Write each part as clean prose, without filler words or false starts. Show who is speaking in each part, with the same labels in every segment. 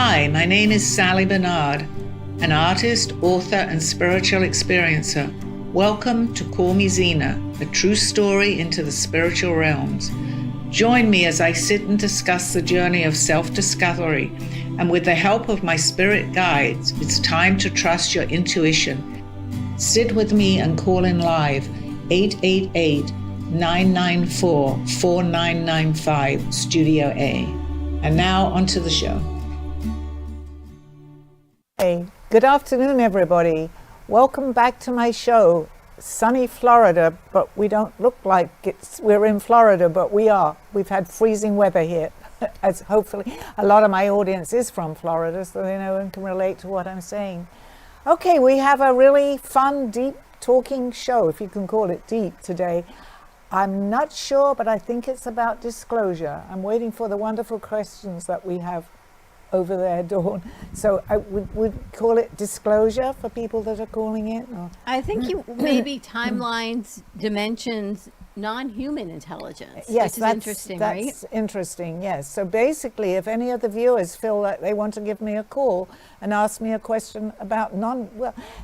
Speaker 1: Hi, my name is Sally Barnard, an artist, author, and spiritual experiencer. Welcome to Call Me Zena, a true story into the spiritual realms. Join me as I sit and discuss the journey of self-discovery, and with the help of my spirit guides, it's time to trust your intuition. Sit with me and call in live 888-994-4995, Studio A. And now onto the show.
Speaker 2: Hey, good afternoon, everybody. Welcome back to my show. Sunny Florida, but we don't look like we're in Florida, but we are. We've had freezing weather here, as hopefully a lot of my audience is from Florida, so they know and can relate to what I'm saying. Okay, we have a really fun, deep talking show, if you can call it deep, today. I'm not sure, but I think it's about disclosure. I'm waiting for the wonderful questions that we have over there, Dawn. So I would call it disclosure for people that are calling in? Or?
Speaker 3: I think you maybe timelines, dimensions, non-human intelligence.
Speaker 2: Yes,
Speaker 3: that's interesting, right?
Speaker 2: That's interesting, yes. So basically, if any of the viewers feel like they want to give me a call and ask me a question about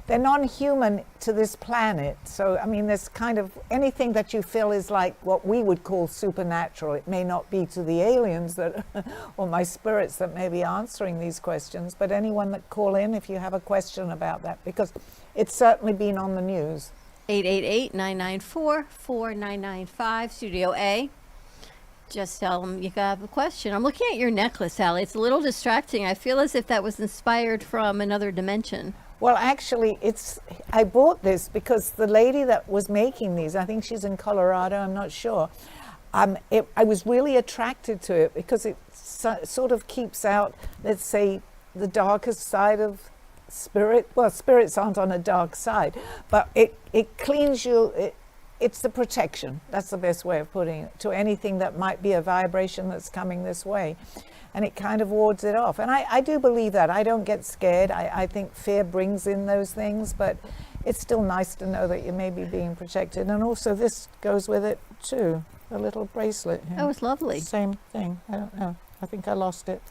Speaker 2: they're non-human to this planet. So, I mean, there's kind of anything that you feel is like what we would call supernatural. It may not be to the aliens that, or my spirits that may be answering these questions, but anyone that call in if you have a question about that, because it's certainly been on the news.
Speaker 3: 888-994-4995, Studio A. Just tell them you have a question. I'm looking at your necklace, Sally. It's a little distracting. I feel as if that was inspired from another dimension.
Speaker 2: Well, actually, I bought this because the lady that was making these, I think she's in Colorado, I'm not sure. I was really attracted to it because it sort of keeps out, let's say, the darkest side of spirit. Well, spirits aren't on a dark side, but it cleans you. It's the protection. That's the best way of putting it, to anything that might be a vibration that's coming this way, and it kind of wards it off. And I do believe that. I don't get scared. I think fear brings in those things, but it's still nice to know that you may be being protected. And also this goes with it too, a little bracelet here.
Speaker 3: Oh, it's lovely.
Speaker 2: Same thing. I don't know. I think I lost it.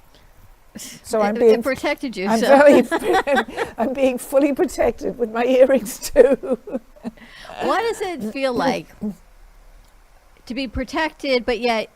Speaker 3: So it protected you.
Speaker 2: I'm being fully protected with my earrings too.
Speaker 3: What does it feel like to be protected, but yet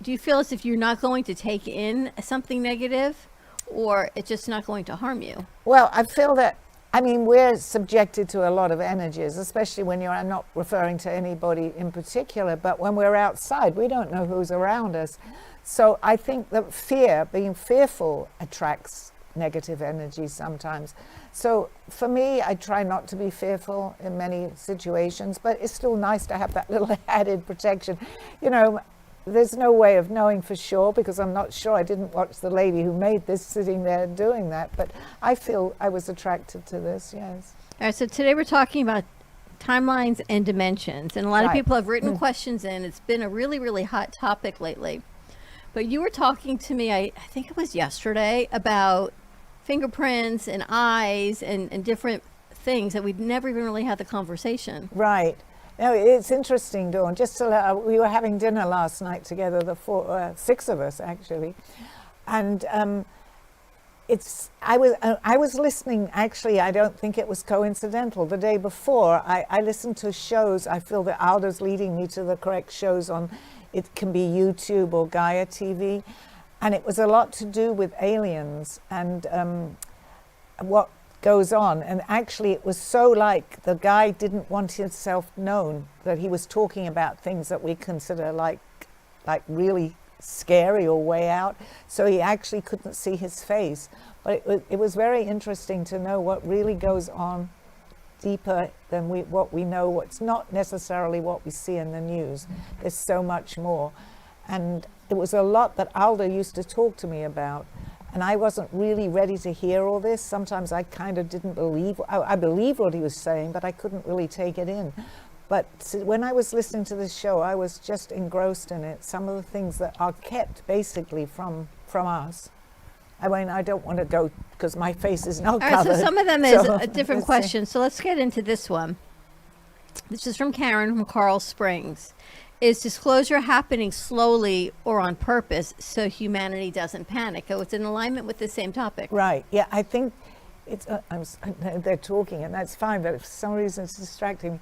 Speaker 3: do you feel as if you're not going to take in something negative, or it's just not going to harm you?
Speaker 2: Well, I feel that, I mean, we're subjected to a lot of energies, especially when I'm not referring to anybody in particular, but when we're outside, we don't know who's around us. So I think that fear, being fearful, attracts negative energy sometimes. So for me, I try not to be fearful in many situations, but it's still nice to have that little added protection. You know, there's no way of knowing for sure, because I'm not sure. I didn't watch the lady who made this sitting there doing that, but I feel I was attracted to this, yes.
Speaker 3: All right, so today we're talking about timelines and dimensions, and a lot of people have written questions in. It's been a really, really hot topic lately. But you were talking to me, I think it was yesterday, about fingerprints and eyes and different things that we'd never even really had the conversation.
Speaker 2: Right. No, it's interesting, Dawn. Just to we were having dinner last night together, six of us actually, and I was listening. Actually, I don't think it was coincidental. The day before, I listened to shows. I feel that Alda's leading me to the correct shows on. It can be YouTube or Gaia TV. And it was a lot to do with aliens and what goes on. And actually it was so like the guy didn't want himself known, that he was talking about things that we consider like really scary or way out. So he actually couldn't see his face. But it was very interesting to know what really goes on deeper than what we know, what's not necessarily what we see in the news. There's so much more. And it was a lot that Alda used to talk to me about. And I wasn't really ready to hear all this. Sometimes I kind of didn't believe, I believed what he was saying, but I couldn't really take it in. But when I was listening to this show, I was just engrossed in it. Some of the things that are kept basically from us. I mean, I don't want to go because my face is not covered.
Speaker 3: All right, so some of them is a different question. So let's get into this one. This is from Karen from Coral Springs. Is disclosure happening slowly or on purpose so humanity doesn't panic? Oh, it's in alignment with the same topic.
Speaker 2: Right. Yeah, I think it's. They're talking, and that's fine. But for some reason, it's distracting me.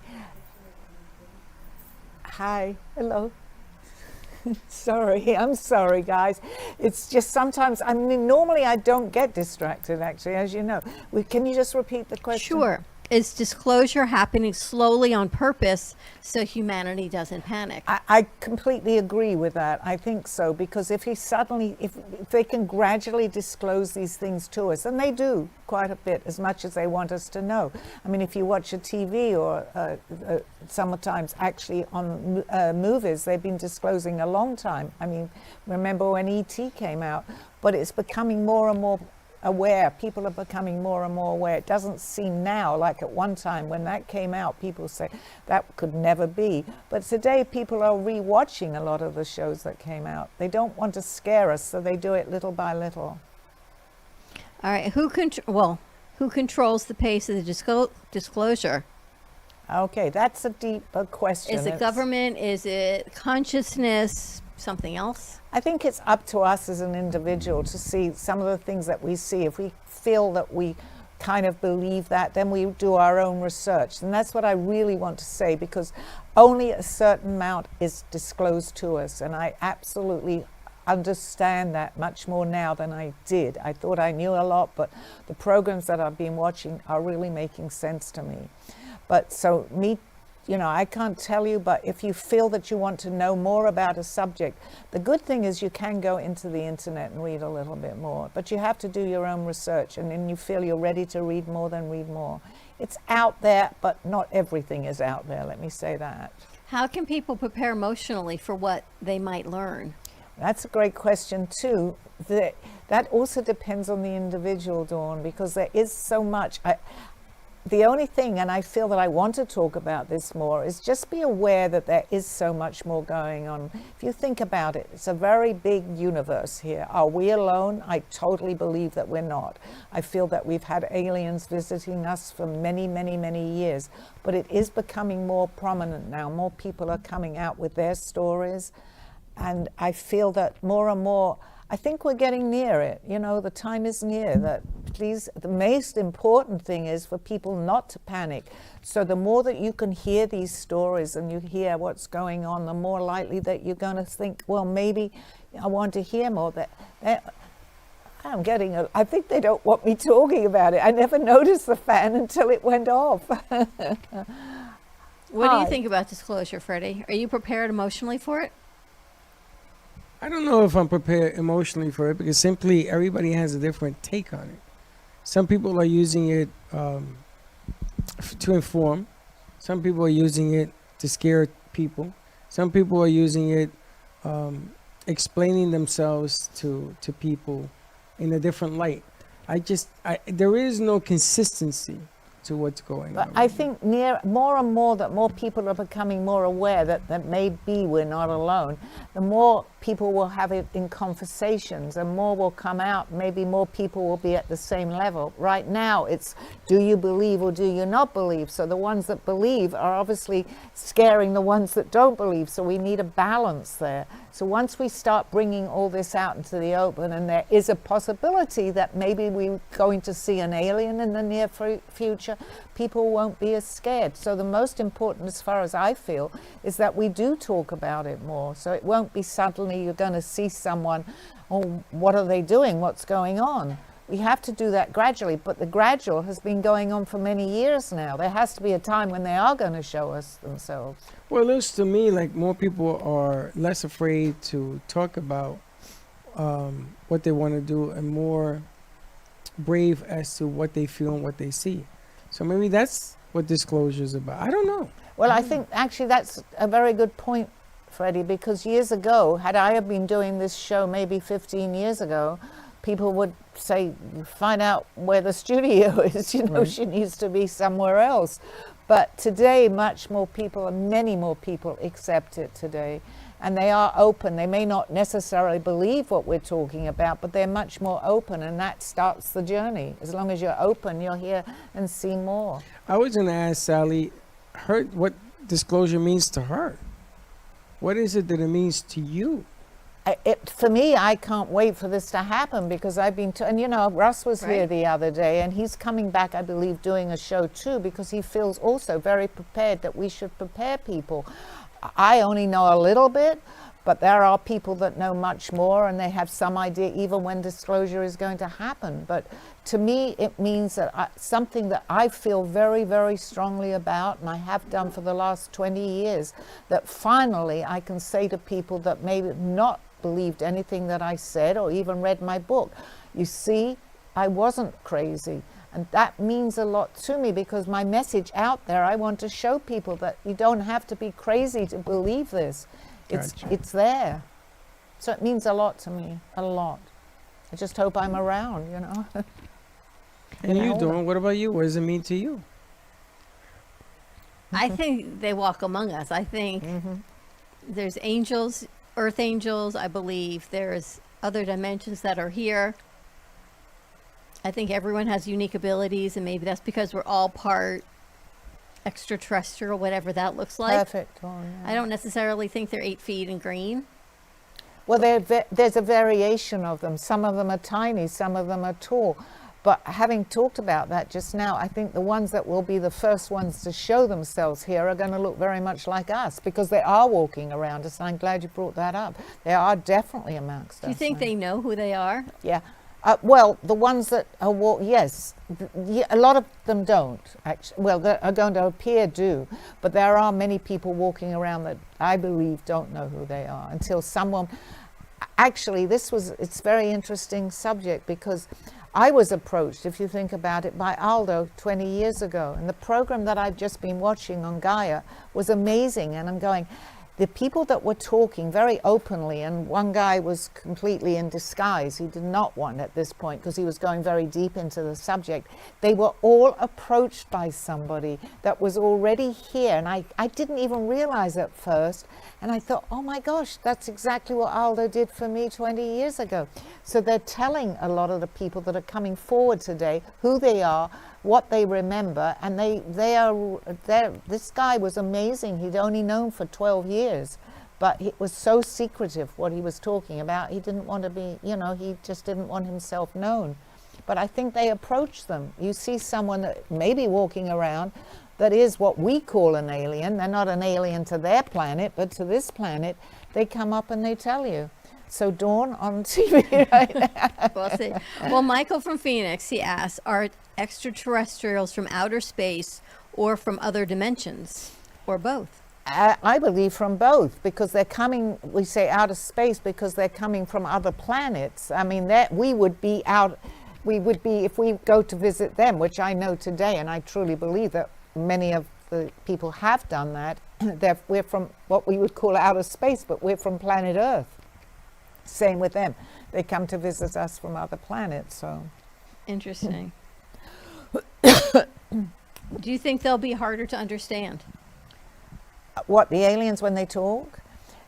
Speaker 2: Hi. Hello. Sorry. I'm sorry, guys. It's just sometimes. I mean, normally I don't get distracted. Actually, as you know. Can you just repeat the question?
Speaker 3: Sure. Is disclosure happening slowly on purpose so humanity doesn't panic?
Speaker 2: I completely agree with that. I think so, because if they can gradually disclose these things to us, and they do quite a bit, as much as they want us to know. I mean, if you watch a TV or sometimes actually on movies, they've been disclosing a long time. I mean, remember when E.T. came out, but it's becoming more and more aware. People are becoming more and more aware. It doesn't seem now like at one time when that came out, people say that could never be. But today people are rewatching a lot of the shows that came out. They don't want to scare us, so they do it little by little.
Speaker 3: All right. Who controls the pace of the disclosure?
Speaker 2: Okay, that's a deeper question.
Speaker 3: Is it government? Is it consciousness? Something else?
Speaker 2: I think it's up to us as an individual to see some of the things that we see. If we feel that we kind of believe that, then we do our own research. And that's what I really want to say, because only a certain amount is disclosed to us. And I absolutely understand that much more now than I did. I thought I knew a lot, but the programs that I've been watching are really making sense to me. But so I can't tell you, but if you feel that you want to know more about a subject, the good thing is you can go into the internet and read a little bit more, but you have to do your own research, and then you feel you're ready to read more, then read more. It's out there, but not everything is out there, let me say that.
Speaker 3: How can people prepare emotionally for what they might learn?
Speaker 2: That's a great question too. That also depends on the individual, Dawn, because there is so much. The only thing, and I feel that I want to talk about this more, is just be aware that there is so much more going on. If you think about it, it's a very big universe here. Are we alone? I totally believe that we're not. I feel that we've had aliens visiting us for many, many, many years, but it is becoming more prominent now. More people are coming out with their stories, and I feel that more and more, I think we're getting near it. The time is near. The most important thing is for people not to panic. So the more that you can hear these stories and you hear what's going on, the more likely that you're going to think, well, maybe I want to hear more. I think they don't want me talking about it. I never noticed the fan until it went off.
Speaker 3: What do you think about disclosure, Freddie? Are you prepared emotionally for it?
Speaker 4: I don't know if I'm prepared emotionally for it, because simply everybody has a different take on it. Some people are using it to inform. Some people are using it to scare people. Some people are using it explaining themselves to people in a different light. There is no consistency to what's going on.
Speaker 2: But I think more and more that more people are becoming more aware that maybe we're not alone. The more people will have it in conversations and more will come out, maybe more people will be at the same level. Right now it's, do you believe or do you not believe? So the ones that believe are obviously scaring the ones that don't believe. So we need a balance there. So once we start bringing all this out into the open, and there is a possibility that maybe we're going to see an alien in the near future, people won't be as scared. So the most important, as far as I feel, is that we do talk about it more. So it won't be suddenly you're going to see someone, oh, what are they doing? What's going on? We have to do that gradually, but the gradual has been going on for many years now. There has to be a time when they are going to show us themselves.
Speaker 4: Well, it looks to me like more people are less afraid to talk about what they want to do and more brave as to what they feel and what they see. So maybe that's what disclosure is about. I don't know.
Speaker 2: Well, I think actually that's a very good point, Freddie, because years ago, had I have been doing this show maybe 15 years ago, people would say, find out where the studio is, right. She needs to be somewhere else. But today, many more people accept it today. And they are open. They may not necessarily believe what we're talking about, but they're much more open, and that starts the journey. As long as you're open, you'll hear and see more.
Speaker 4: I was going to ask Sally what disclosure means to her. What is it that it means to you?
Speaker 2: For me, I can't wait for this to happen because I've been, and you know, Russ was here
Speaker 3: Right.
Speaker 2: the other day and he's coming back, I believe, doing a show too because he feels also very prepared that we should prepare people. I only know a little bit, but there are people that know much more and they have some idea even when disclosure is going to happen. But to me, it means that something that I feel very, very strongly about, and I have done for the last 20 years, that finally I can say to people that maybe not believed anything that I said or even read my book, you see, I wasn't crazy. And that means a lot to me because my message out there, I want to show people that you don't have to be crazy to believe this.
Speaker 4: Gotcha.
Speaker 2: It's there. So it means a lot to me, a lot. I just hope I'm around, you know.
Speaker 4: And you,
Speaker 2: hold
Speaker 4: Dawn, what about you? What does it mean to you?
Speaker 3: I think they walk among us. I think there's angels, earth angels, I believe. There's other dimensions that are here. I think everyone has unique abilities, and maybe that's because we're all part extraterrestrial, whatever that looks like.
Speaker 2: Perfect. Dawn, yeah.
Speaker 3: I don't necessarily think they're 8 feet and green.
Speaker 2: Well, there's a variation of them. Some of them are tiny, some of them are tall. But having talked about that just now, I think the ones that will be the first ones to show themselves here are going to look very much like us because they are walking around us. I'm glad you brought that up. They are definitely amongst us.
Speaker 3: Do you think
Speaker 2: now.
Speaker 3: they know who they are?
Speaker 2: Yeah. Well, the ones that are yes, a lot of them don't actually. Well, that are going to appear do, but there are many people walking around that I believe don't know who they are until someone. Actually, it's a very interesting subject because I was approached, if you think about it, by Aldo 20 years ago, and the program that I've just been watching on Gaia was amazing, and I'm going. The people that were talking very openly, and one guy was completely in disguise, he did not want at this point because he was going very deep into the subject. They were all approached by somebody that was already here, and I didn't even realize at first, and I thought, oh my gosh, that's exactly what Aldo did for me 20 years ago. So they're telling a lot of the people that are coming forward today who they are, what they remember, and this guy was amazing. He'd only known for 12 years, but it was so secretive what he was talking about. He didn't want to be, he just didn't want himself known. But I think they approach them. You see someone that may be walking around that is what we call an alien. They're not an alien to their planet, but to this planet, they come up and they tell you. So Dawn on TV right now.
Speaker 3: We'll see. Well, Michael from Phoenix, he asks, are extraterrestrials from outer space or from other dimensions, or both?
Speaker 2: I believe from both, because they're coming, we say outer space, because they're coming from other planets. I mean, we would be, if we go to visit them, which I know today, and I truly believe that many of the people have done that, we're from what we would call outer space, but we're from planet Earth. Same with them. They come to visit us from other planets, so.
Speaker 3: Interesting. Do you think they'll be harder to understand?
Speaker 2: What, the aliens when they talk?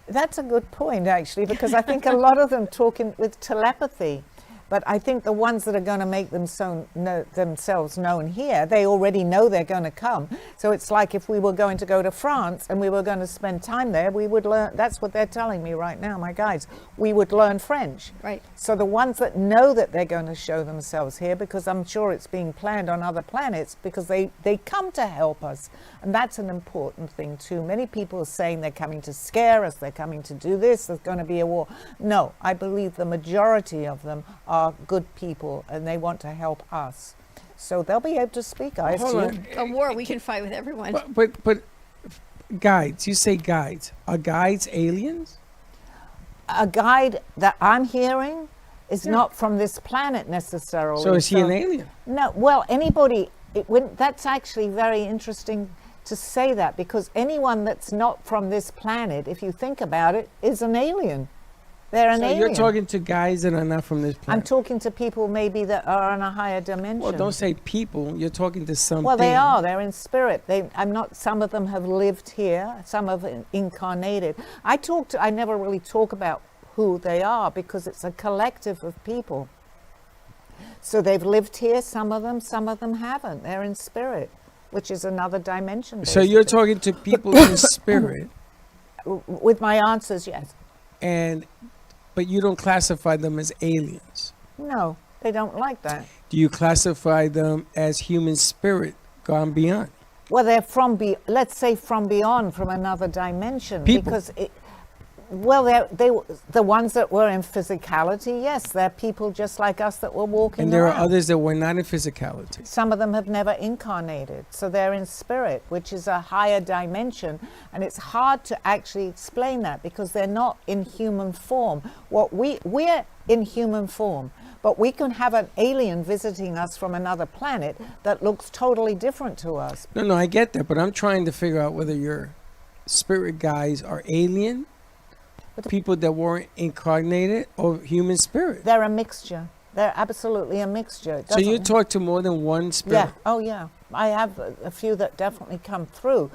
Speaker 2: That's a good point, actually, because I think a lot of them talk with telepathy. But I think the ones that are going to make themselves known here, they already know they're going to come. So it's like if we were going to go to France and we were going to spend time there, we would learn. That's what they're telling me right now, my guides. We would learn French.
Speaker 3: Right.
Speaker 2: So the ones that know that they're going to show themselves here, because I'm sure it's being planned on other planets, because they come to help us. And that's an important thing too. Many people are saying they're coming to scare us, they're coming to do this, there's going to be a war. No, I believe the majority of them are good people and they want to help us. So they'll be able to speak, I assume.
Speaker 3: A war, we can fight with everyone.
Speaker 4: But guides, you say guides. Are guides aliens?
Speaker 2: A guide that I'm hearing is not from this planet necessarily.
Speaker 4: So is he an alien?
Speaker 2: No, well, anybody, that's actually very interesting to say that, because anyone that's not from this planet, if you think about it, is an alien. They're an alien.
Speaker 4: You're talking to guys that are not from this planet.
Speaker 2: I'm talking to people maybe that are on a higher dimension.
Speaker 4: Well, don't say people. You're talking to something.
Speaker 2: Well, they are. They're in spirit. Some of them have lived here. Some have incarnated. I never really talk about who they are because it's a collective of people. So they've lived here, some of them haven't. They're in spirit, which is another dimension.
Speaker 4: So you're talking to people in spirit.
Speaker 2: With my answers, yes.
Speaker 4: But you don't classify them as aliens.
Speaker 2: No, they don't like that.
Speaker 4: Do you classify them as human spirit gone beyond?
Speaker 2: Well, they're let's say from beyond, from another dimension.
Speaker 4: People.
Speaker 2: Because the ones that were in physicality, yes, they're people just like us that were walking
Speaker 4: And there
Speaker 2: around.
Speaker 4: are others that were not in physicality.
Speaker 2: Some of them have never incarnated, so they're in spirit, which is a higher dimension, and it's hard to actually explain that because they're not in human form. We're in human form, but we can have an alien visiting us from another planet that looks totally different to us.
Speaker 4: No, I get that, but I'm trying to figure out whether your spirit guides are alien, people that weren't incarnated, or human spirit.
Speaker 2: They're a mixture. They're absolutely a mixture.
Speaker 4: So you talk to more than one spirit?
Speaker 2: Yeah. Oh, yeah. I have a few that definitely come through.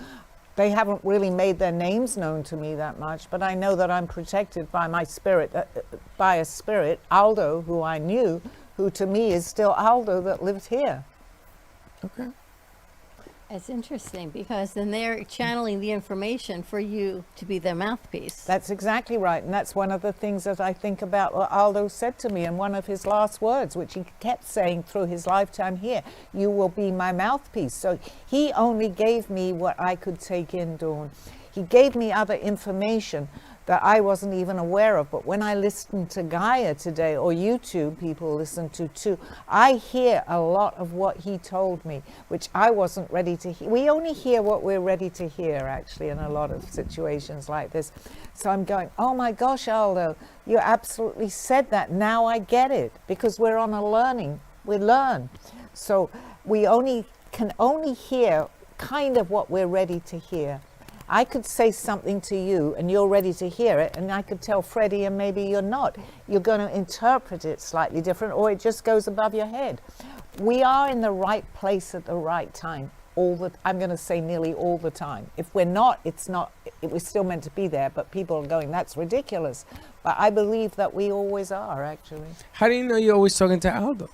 Speaker 2: They haven't really made their names known to me that much, but I know that I'm protected by my spirit, by a spirit, Aldo, who I knew, who to me is still Aldo that lives here.
Speaker 4: Okay.
Speaker 3: It's interesting because then they're channeling the information for you to be their mouthpiece.
Speaker 2: That's exactly right. And that's one of the things that I think about what Aldo said to me in one of his last words, which he kept saying through his lifetime here, you will be my mouthpiece. So he only gave me what I could take in, Dawn. He gave me other information that I wasn't even aware of. But when I listened to Gaia today, or YouTube people listen to too, I hear a lot of what he told me, which I wasn't ready to hear. We only hear what we're ready to hear, actually, in a lot of situations like this. So I'm going, oh my gosh, Aldo, you absolutely said that. Now I get it, because we're on a learning. We learn. So we can only hear kind of what we're ready to hear. I could say something to you and you're ready to hear it, and I could tell Freddie and maybe you're not. You're going to interpret it slightly different, or it just goes above your head. We are in the right place at the right time. I'm going to say nearly all the time. If we're not, we're still meant to be there, but people are going, that's ridiculous. But I believe that we always are, actually.
Speaker 4: How do you know you're always talking to Aldo?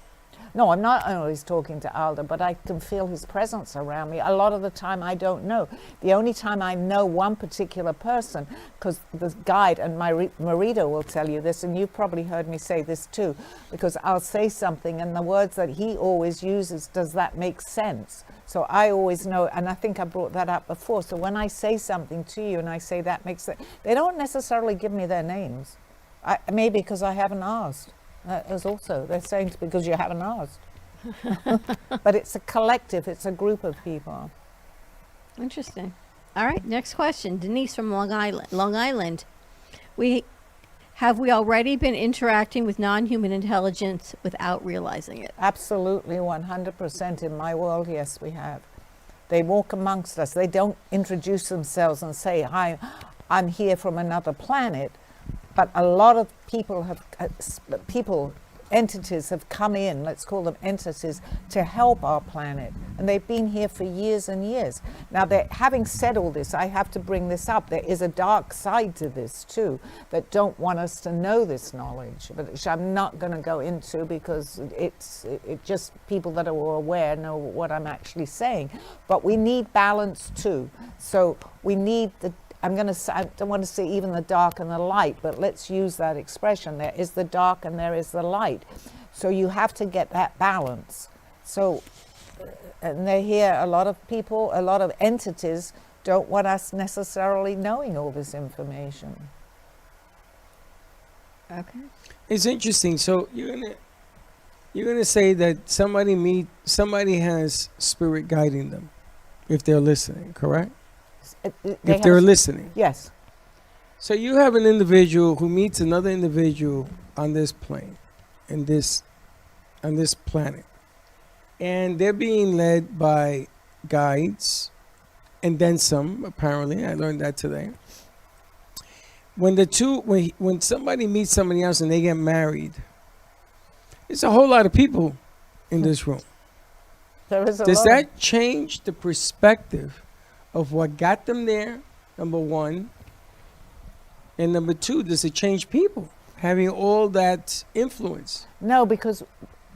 Speaker 2: No, I'm not always talking to Aldo, but I can feel his presence around me. A lot of the time I don't know. The only time I know one particular person, because the guide, and Marita will tell you this, and you've probably heard me say this too, because I'll say something and the words that he always uses, does that make sense? So I always know, and I think I brought that up before. So when I say something to you and I say that makes sense, they don't necessarily give me their names. Maybe because I haven't asked. They're saying it's because you haven't asked. But it's a collective, it's a group of people.
Speaker 3: Interesting. All right, next question. Denise from Long Island. Have we already been interacting with non-human intelligence without realizing it?
Speaker 2: Absolutely, 100% in my world, yes, we have. They walk amongst us. They don't introduce themselves and say, hi, I'm here from another planet. But a lot of entities have come in, let's call them entities, to help our planet. And they've been here for years and years. Now, having said all this, I have to bring this up. There is a dark side to this, too, that don't want us to know this knowledge, but which I'm not going to go into because it just people that are aware know what I'm actually saying. But we need balance, too. So we need I don't want to say even the dark and the light, but let's use that expression. There is the dark and there is the light. So you have to get that balance. So, and they're here, a lot of people, a lot of entities don't want us necessarily knowing all this information.
Speaker 3: Okay.
Speaker 4: It's interesting. So you're gonna say that somebody has spirit guiding them, if they're listening, correct? If they're listening.
Speaker 2: Yes.
Speaker 4: So you have an individual who meets another individual on this plane, on this planet, and they're being led by guides, and then some. Apparently, I learned that today. When somebody meets somebody else and they get married, there's a whole lot of people in this room.
Speaker 2: Does
Speaker 4: that change the perspective of what got them there, number one, and number two, does it change people having all that influence?
Speaker 2: No, because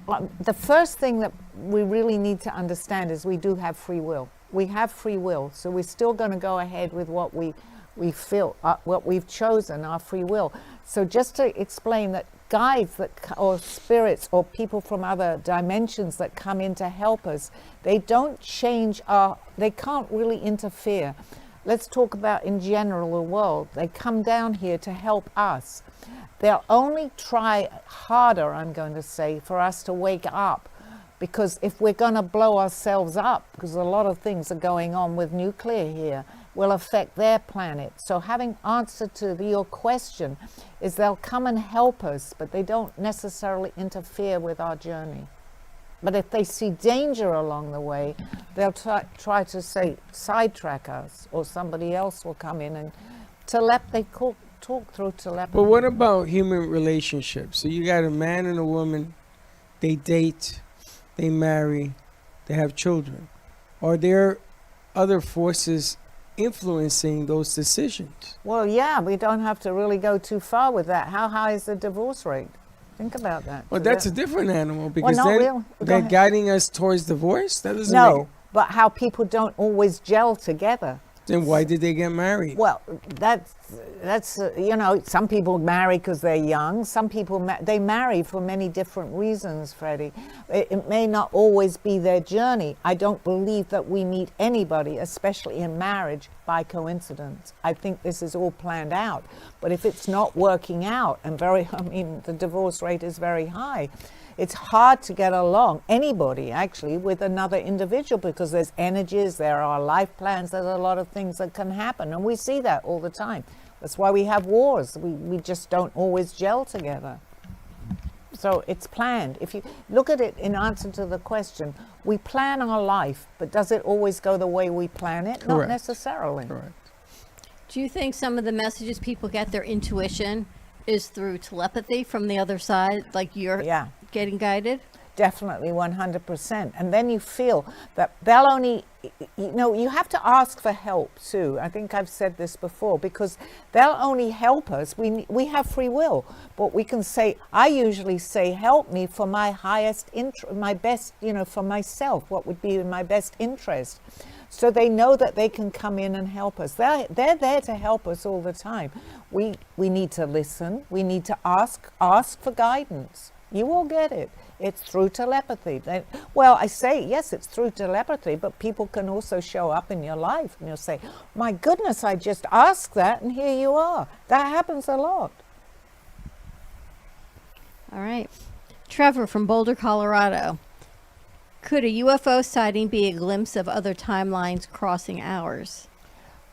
Speaker 2: the first thing that we really need to understand is we do have free will. We have free will, so we're still going to go ahead with what we We feel what we've chosen, our free will. So just to explain that guides or spirits or people from other dimensions that come in to help us, they don't change they can't really interfere. Let's talk about in general the world. They come down here to help us. They'll only try harder, I'm going to say, for us to wake up. Because if we're going to blow ourselves up, because a lot of things are going on with nuclear here, will affect their planet. So having answer to your question is they'll come and help us, but they don't necessarily interfere with our journey. But if they see danger along the way, they'll try to say sidetrack us, or somebody else will come in and they talk through telepathy.
Speaker 4: But what about human relationships? So you got a man and a woman, they date, they marry, they have children. Are there other forces influencing those decisions?
Speaker 2: Well, yeah, we don't have to really go too far with that. How high is the divorce rate? Think about that.
Speaker 4: Well, that's a different animal, because
Speaker 2: they're
Speaker 4: guiding us towards divorce. That doesn't
Speaker 2: No, but how people don't always gel together.
Speaker 4: Then why did they get married?
Speaker 2: Well, that's some people marry because they're young. Some people they marry for many different reasons, Freddie. It may not always be their journey. I don't believe that we meet anybody, especially in marriage, by coincidence. I think this is all planned out. But if it's not working out, and the divorce rate is very high, it's hard to get along, anybody actually, with another individual, because there's energies, there are life plans, there's a lot of things that can happen, and we see that all the time. That's why we have wars. We just don't always gel together. So it's planned. If you look at it in answer to the question, we plan our life, but does it always go the way we plan it?
Speaker 4: Correct.
Speaker 2: Not necessarily.
Speaker 4: Correct.
Speaker 3: Do you think some of the messages people get, their intuition, is through telepathy from the other side, like you're getting guided?
Speaker 2: Definitely, 100%. And then you feel that they'll only, you have to ask for help too. I think I've said this before, because they'll only help us. We have free will, but we can say, I usually say, help me for my highest interest, my best, for myself, what would be in my best interest. So they know that they can come in and help us. They're there to help us all the time. We need to listen. We need to ask for guidance. You will get it. It's through telepathy. I say, yes, it's through telepathy, but people can also show up in your life and you'll say, my goodness, I just asked that and here you are. That happens a lot.
Speaker 3: All right. Trevor from Boulder, Colorado. Could a UFO sighting be a glimpse of other timelines crossing ours?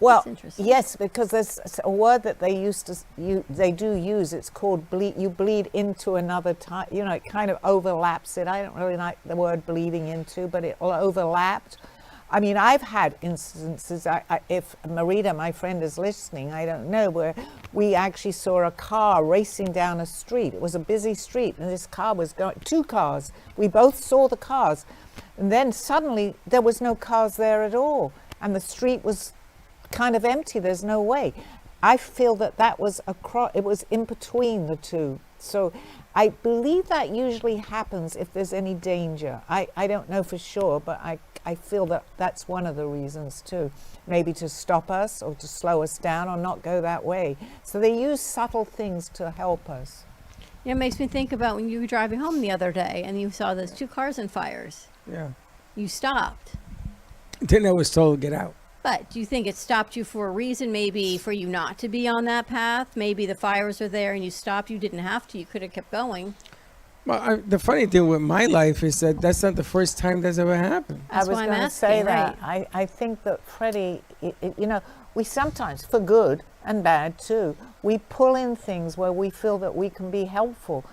Speaker 2: Well, yes, because there's a word that they do use. It's called bleed. You bleed into another time. It kind of overlaps it. I don't really like the word bleeding into, but it overlapped. I mean, I've had instances. If Marita, my friend, is listening, I don't know, where we actually saw a car racing down a street. It was a busy street, and this car was going. 2 cars. We both saw the cars, and then suddenly there was no cars there at all, and the street was kind of empty. There's no way. I feel that was it was in between the two. So I believe that usually happens if there's any danger. I don't know for sure, but I feel that that's one of the reasons too. Maybe to stop us or to slow us down or not go that way. So they use subtle things to help us.
Speaker 3: It makes me think about when you were driving home the other day and you saw those 2 cars in fires.
Speaker 4: Yeah.
Speaker 3: You stopped.
Speaker 4: Then I was told, get out.
Speaker 3: But do you think it stopped you for a reason, maybe for you not to be on that path? Maybe the fires are there and you stopped. You didn't have to. You could have kept going.
Speaker 4: Well, the funny thing with my life is that that's not the first time that's ever happened.
Speaker 3: That's
Speaker 2: I was going to say that. Right. I think that Freddie, we sometimes, for good and bad too, we pull in things where we feel that we can be helpful.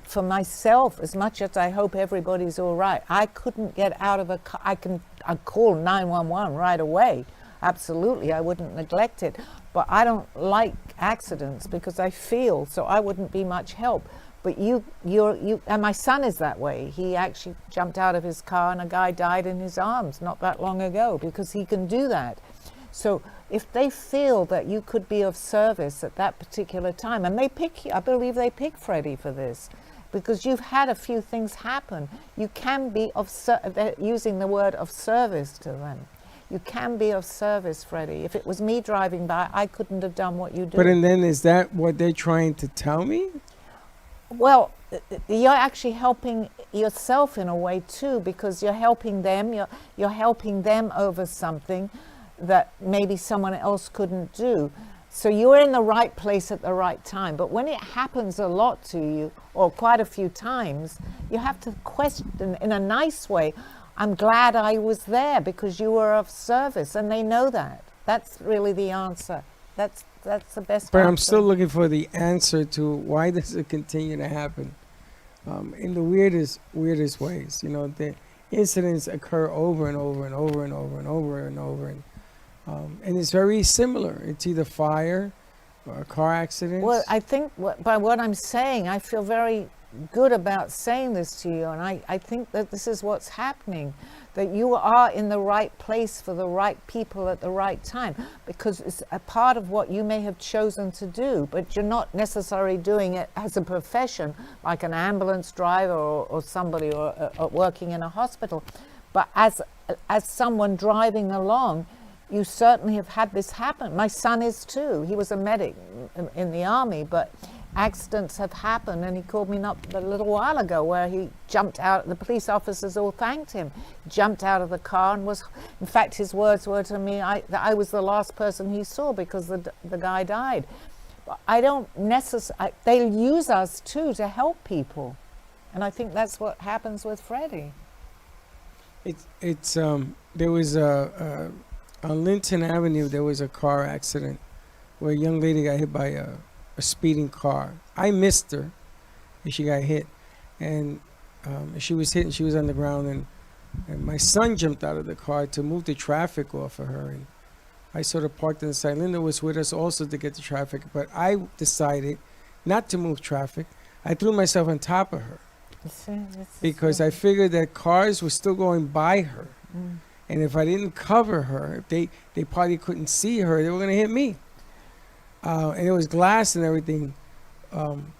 Speaker 2: For myself, as much as I hope everybody's all right, I couldn't get out of a car. I call 911 right away. Absolutely, I wouldn't neglect it. But I don't like accidents because I feel, so I wouldn't be much help. But you, and my son is that way. He actually jumped out of his car and a guy died in his arms not that long ago because he can do that. So if they feel that you could be of service at that particular time, and they pick you, I believe they pick Freddie for this, because you've had a few things happen. You can be using the word of service to them. You can be of service, Freddie. If it was me driving by, I couldn't have done what you do.
Speaker 4: But and then is that what they're trying to tell me?
Speaker 2: Well, you're actually helping yourself in a way too, because you're helping them. You're helping them over something that maybe someone else couldn't do. So you're in the right place at the right time. But when it happens a lot to you, or quite a few times, you have to question in a nice way. I'm glad I was there because you were of service, and they know that. That's really the answer. That's the best
Speaker 4: But
Speaker 2: answer.
Speaker 4: I'm still looking for the answer to why does it continue to happen in the weirdest ways. You know, the incidents occur over and over and over and over and over and over, and it's very similar. It's either fire or a car accident.
Speaker 2: Well, I think by what I'm saying, I feel very good about saying this to you, and I think that this is what's happening, that you are in the right place for the right people at the right time, because it's a part of what you may have chosen to do, but you're not necessarily doing it as a profession, like an ambulance driver or somebody or working in a hospital, but as someone driving along. You certainly have had this happen. My son is too. He was a medic in the army, but accidents have happened, and he called me up a little while ago where he jumped out. The police officers all thanked him. Jumped out of the car and was, in fact, his words were to me, that I was the last person he saw because the guy died. But I don't necessarily, they use us too to help people. And I think that's what happens with Freddie.
Speaker 4: There was on Linton Avenue, there was a car accident where a young lady got hit by a speeding car. I missed her, and she got hit. And she was hit, and she was on the ground. And my son jumped out of the car to move the traffic off of her. And I sort of parked on the side. Linda was with us also to get the traffic. But I decided not to move traffic. I threw myself on top of her because I figured that cars were still going by her. Mm. And if I didn't cover her, if they probably couldn't see her, they were going to hit me. And there was glass and everything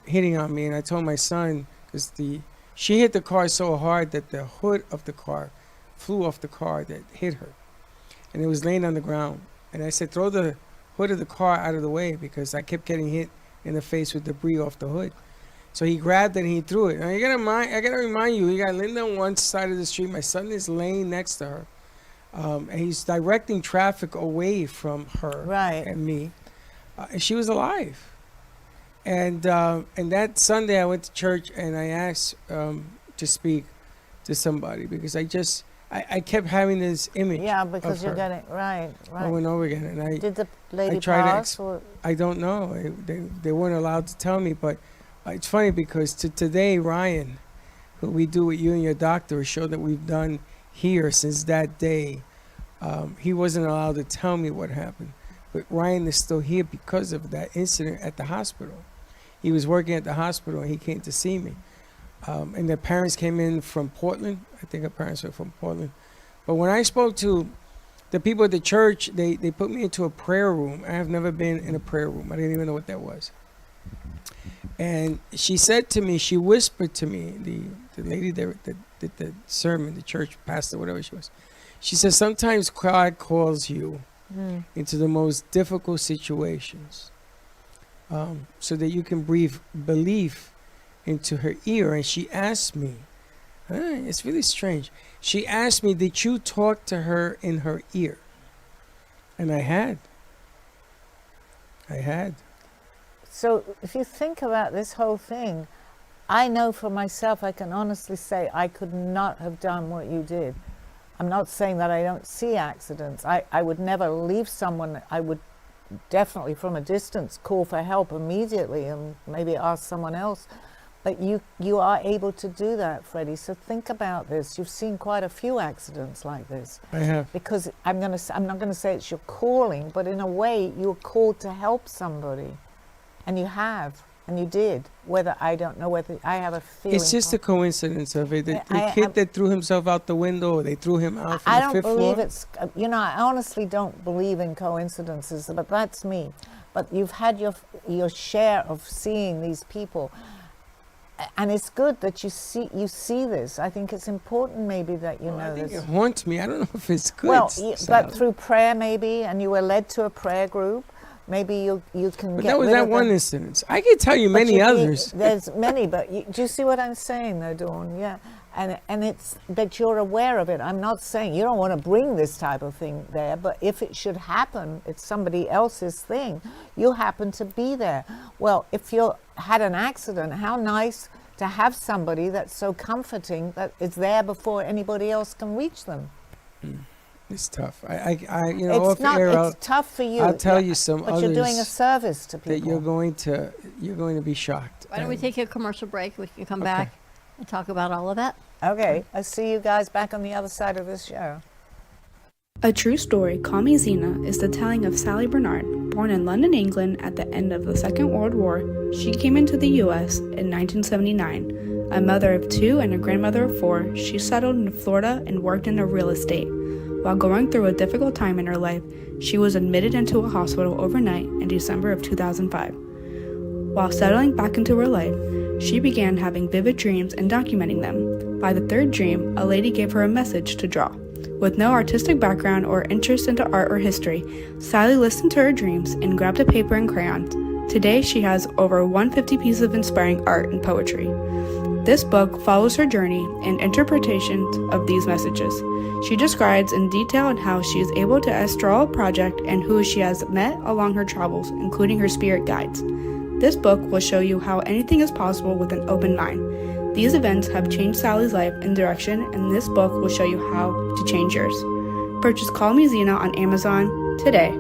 Speaker 4: hitting on me. And I told my son, because she hit the car so hard that the hood of the car flew off the car that hit her. And it was laying on the ground. And I said, throw the hood of the car out of the way, because I kept getting hit in the face with debris off the hood. So he grabbed it and he threw it. Now I gotta remind you, you got Linda on one side of the street. My son is laying next to her. And he's directing traffic away from her and me. And she was alive. And that Sunday I went to church and I asked to speak to somebody, because I kept having this image.
Speaker 2: Yeah, because
Speaker 4: you're
Speaker 2: getting right.
Speaker 4: Over and over again. And
Speaker 2: did the lady pass?
Speaker 4: I don't know. They weren't allowed to tell me. But it's funny because today, Ryan, who we do with you and your doctor, a show that we've done here since that day, he wasn't allowed to tell me what happened. But Ryan is still here because of that incident at the hospital. He was working at the hospital and he came to see me. And their parents came in from Portland. I think her parents were from Portland. But when I spoke to the people at the church, they put me into a prayer room. I have never been in a prayer room. I didn't even know what that was. And she said to me, she whispered to me, the lady that did the sermon, the church pastor, whatever she was. She said, sometimes God calls you into the most difficult situations so that you can breathe belief into her ear. And she asked me, it's really strange. She asked me, did you talk to her in her ear? And I had.
Speaker 2: So if you think about this whole thing, I know for myself, I can honestly say I could not have done what you did. I'm not saying that I don't see accidents. I would never leave someone. I would definitely from a distance call for help immediately and maybe ask someone else. But you are able to do that, Freddie. So think about this. You've seen quite a few accidents like this.
Speaker 4: I have.
Speaker 2: Because I'm not going to say it's your calling, but in a way you're called to help somebody. And you have. And you did. Whether I don't know whether I have a feeling.
Speaker 4: It's just a coincidence of it. The kid that threw himself out the window, or they threw him out from the fifth floor. I don't believe
Speaker 2: it's, I honestly don't believe in coincidences, but that's me. But you've had your share of seeing these people. And it's good that you see this. I think it's important maybe that you know
Speaker 4: I think
Speaker 2: this.
Speaker 4: it haunts me. I don't know if it's good.
Speaker 2: Well,
Speaker 4: Sally.
Speaker 2: but through prayer maybe, and you were led to a prayer group, maybe you can
Speaker 4: But
Speaker 2: get
Speaker 4: that was
Speaker 2: rid
Speaker 4: that
Speaker 2: of
Speaker 4: one
Speaker 2: them.
Speaker 4: incident. I can tell you
Speaker 2: But
Speaker 4: many
Speaker 2: you-
Speaker 4: others.
Speaker 2: There's many, but do you see what I'm saying though, Dawn? Yeah. And it's that you're aware of it. I'm not saying you don't want to bring this type of thing there, but if it should happen, it's somebody else's thing. You happen to be there. Well, if you had an accident, how nice to have somebody that's so comforting that is there before anybody else can reach them.
Speaker 4: It's tough. I you know,
Speaker 2: It's not. It's tough for you.
Speaker 4: I'll tell you some
Speaker 2: but
Speaker 4: others
Speaker 2: you're doing a service to people.
Speaker 4: that you're going to be shocked.
Speaker 3: Why don't we take a commercial break? We can come back and talk about all of that.
Speaker 2: Okay, I'll see you guys back on the other side of this show.
Speaker 5: A true story, Call Me Zena, is the telling of Sally Barnard. Born in London, England at the end of the Second World War, she came into the U.S. in 1979. A mother of 2 and a grandmother of 4, she settled in Florida and worked in real estate. While going through a difficult time in her life, she was admitted into a hospital overnight in December of 2005. While settling back into her life, she began having vivid dreams and documenting them. By the 3rd dream, a lady gave her a message to draw. With no artistic background or interest into art or history, Sally listened to her dreams and grabbed a paper and crayons. Today, she has over 150 pieces of inspiring art and poetry. This book follows her journey and interpretations of these messages. She describes in detail how she is able to astral a project and who she has met along her travels, including her spirit guides. This book will show you how anything is possible with an open mind. These events have changed Sally's life and direction, and this book will show you how to change yours. Purchase Call Me Zena on Amazon today,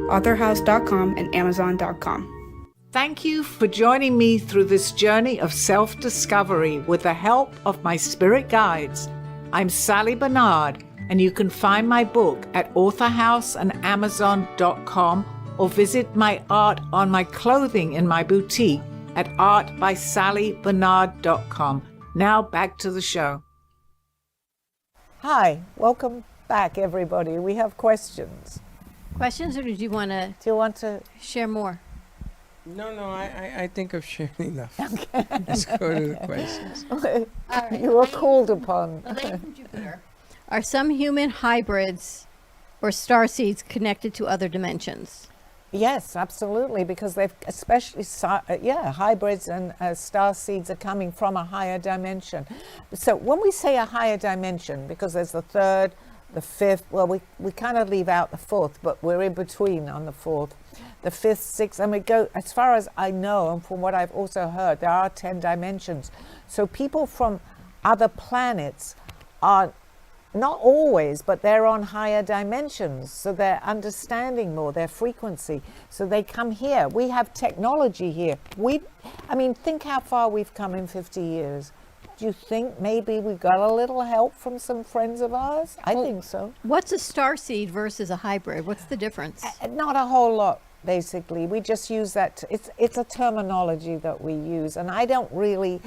Speaker 5: authorhouse.com and amazon.com.
Speaker 1: Thank you for joining me through this journey of self-discovery with the help of my spirit guides. I'm Sally Barnard, and you can find my book at authorhouse and amazon.com or visit my art on my clothing in my boutique at artbysallybernard.com. Now back to the show.
Speaker 2: Hi, welcome back, everybody. We have questions.
Speaker 3: Questions, or did you want to
Speaker 2: Do you want to?
Speaker 3: share more?
Speaker 4: No, I think I've shared enough. Okay. Let's go to the questions.
Speaker 2: You were called upon.
Speaker 3: Are some human hybrids or starseeds connected to other dimensions?
Speaker 2: Yes, absolutely, because they've especially, hybrids and star seeds are coming from a higher dimension. So when we say a higher dimension, because there's the 3rd, the 5th, well, we kind of leave out the 4th, but we're in between on the 4th, the 5th, 6th, and we go, as far as I know, and from what I've also heard, there are 10 dimensions. So people from other planets are not always, but they're on higher dimensions, so they're understanding more, their frequency. So they come here. We have technology here. Think how far we've come in 50 years. Do you think maybe we got a little help from some friends of ours? I think so.
Speaker 3: What's a starseed versus a hybrid? What's the difference?
Speaker 2: Not a whole lot, basically. We just use that. It's a terminology that we use, and I don't really,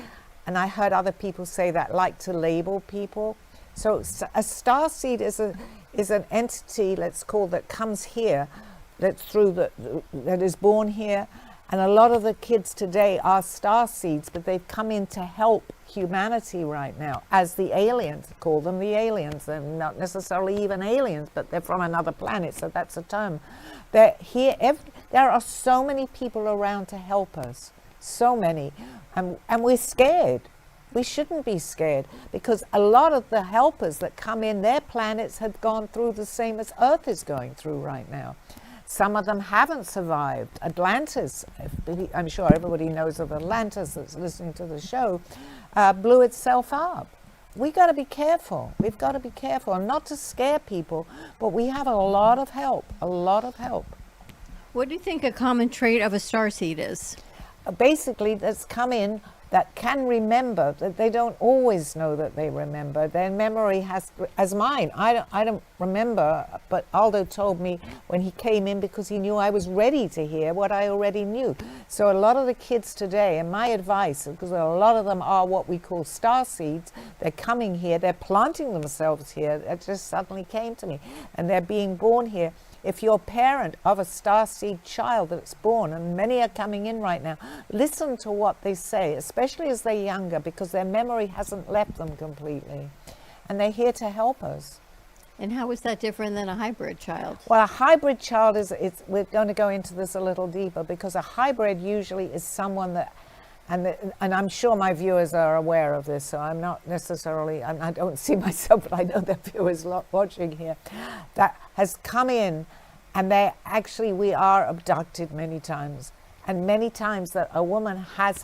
Speaker 2: and I heard other people say that, like to label people. So a starseed is an entity, let's call, that comes here, that is born here, and a lot of the kids today are starseeds, but they've come in to help humanity right now, as the aliens, call them the aliens. They're not necessarily even aliens, but they're from another planet, so that's a term. They're here. There are so many people around to help us, so many, and we're scared. We shouldn't be scared, because a lot of the helpers that come in, their planets have gone through the same as Earth is going through right now. Some of them haven't survived. Atlantis, I'm sure everybody knows of Atlantis that's listening to the show, blew itself up. We got to be careful. We've got to be careful, and not to scare people, but we have a lot of help,
Speaker 3: What do you think a common trait of a starseed is?
Speaker 2: Basically, that's come in that can remember, that they don't always know that they remember. Their memory as mine. I don't remember, but Aldo told me when he came in, because he knew I was ready to hear what I already knew. So a lot of the kids today, and my advice, because a lot of them are what we call star seeds, they're coming here, they're planting themselves here. It just suddenly came to me, and they're being born here. If you're a parent of a starseed child that's born, and many are coming in right now, listen to what they say, especially as they're younger, because their memory hasn't left them completely. And they're here to help us.
Speaker 3: And how is that different than a hybrid child?
Speaker 2: Well, a hybrid child we're going to go into this a little deeper, because a hybrid usually is someone that, and I'm sure my viewers are aware of this, so I'm not necessarily, I don't see myself, but I know that viewers watching here, that has come in, and we are abducted many times. And many times that a woman has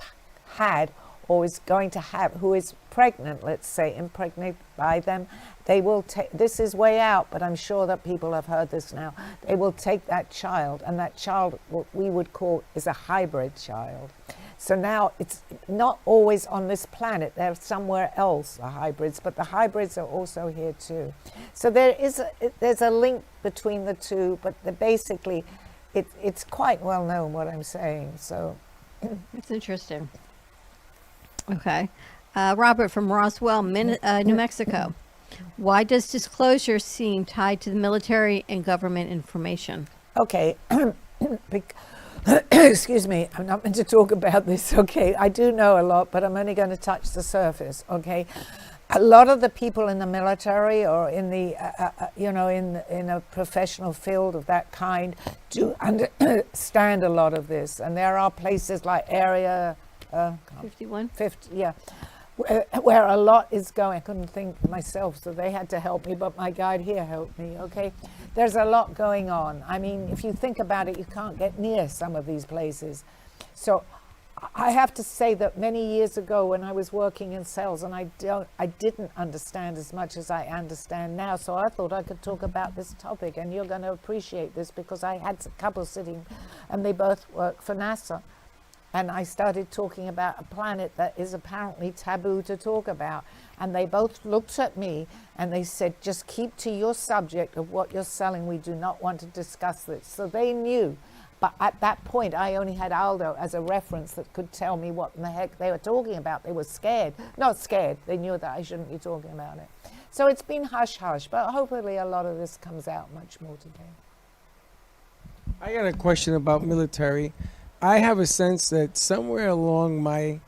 Speaker 2: had or is going to have, who is pregnant, let's say, impregnated by them, they will take, this is way out, but I'm sure that people have heard this now, they will take that child, and that child, what we would call, is a hybrid child. So now it's not always on this planet, they're somewhere else, the hybrids, but the hybrids are also here too. So there's a link between the two, but basically it's quite well known what I'm saying. So
Speaker 3: It's interesting. Okay. Robert from Roswell, New Mexico. Why does disclosure seem tied to the military and government information?
Speaker 2: Okay. Excuse me, I'm not meant to talk about this, okay? I do know a lot, but I'm only going to touch the surface, okay? A lot of the people in the military or in the, in a professional field of that kind do understand a lot of this. And there are places like Area
Speaker 3: 51?
Speaker 2: 50, yeah, where a lot is going. I couldn't think myself, so they had to help me, but my guide here helped me, okay? There's a lot going on. I mean, if you think about it, you can't get near some of these places. So I have to say that many years ago when I was working in sales, and I didn't understand as much as I understand now, so I thought I could talk about this topic, and you're going to appreciate this, because I had a couple sitting, and they both work for NASA. And I started talking about a planet that is apparently taboo to talk about. And they both looked at me and they said, just keep to your subject of what you're selling. We do not want to discuss this. So they knew. But at that point, I only had Aldo as a reference that could tell me what in the heck they were talking about. They were scared. Not scared. They knew that I shouldn't be talking about it. So it's been hush-hush. But hopefully a lot of this comes out much more today.
Speaker 4: I got a question about military. I have a sense that somewhere along my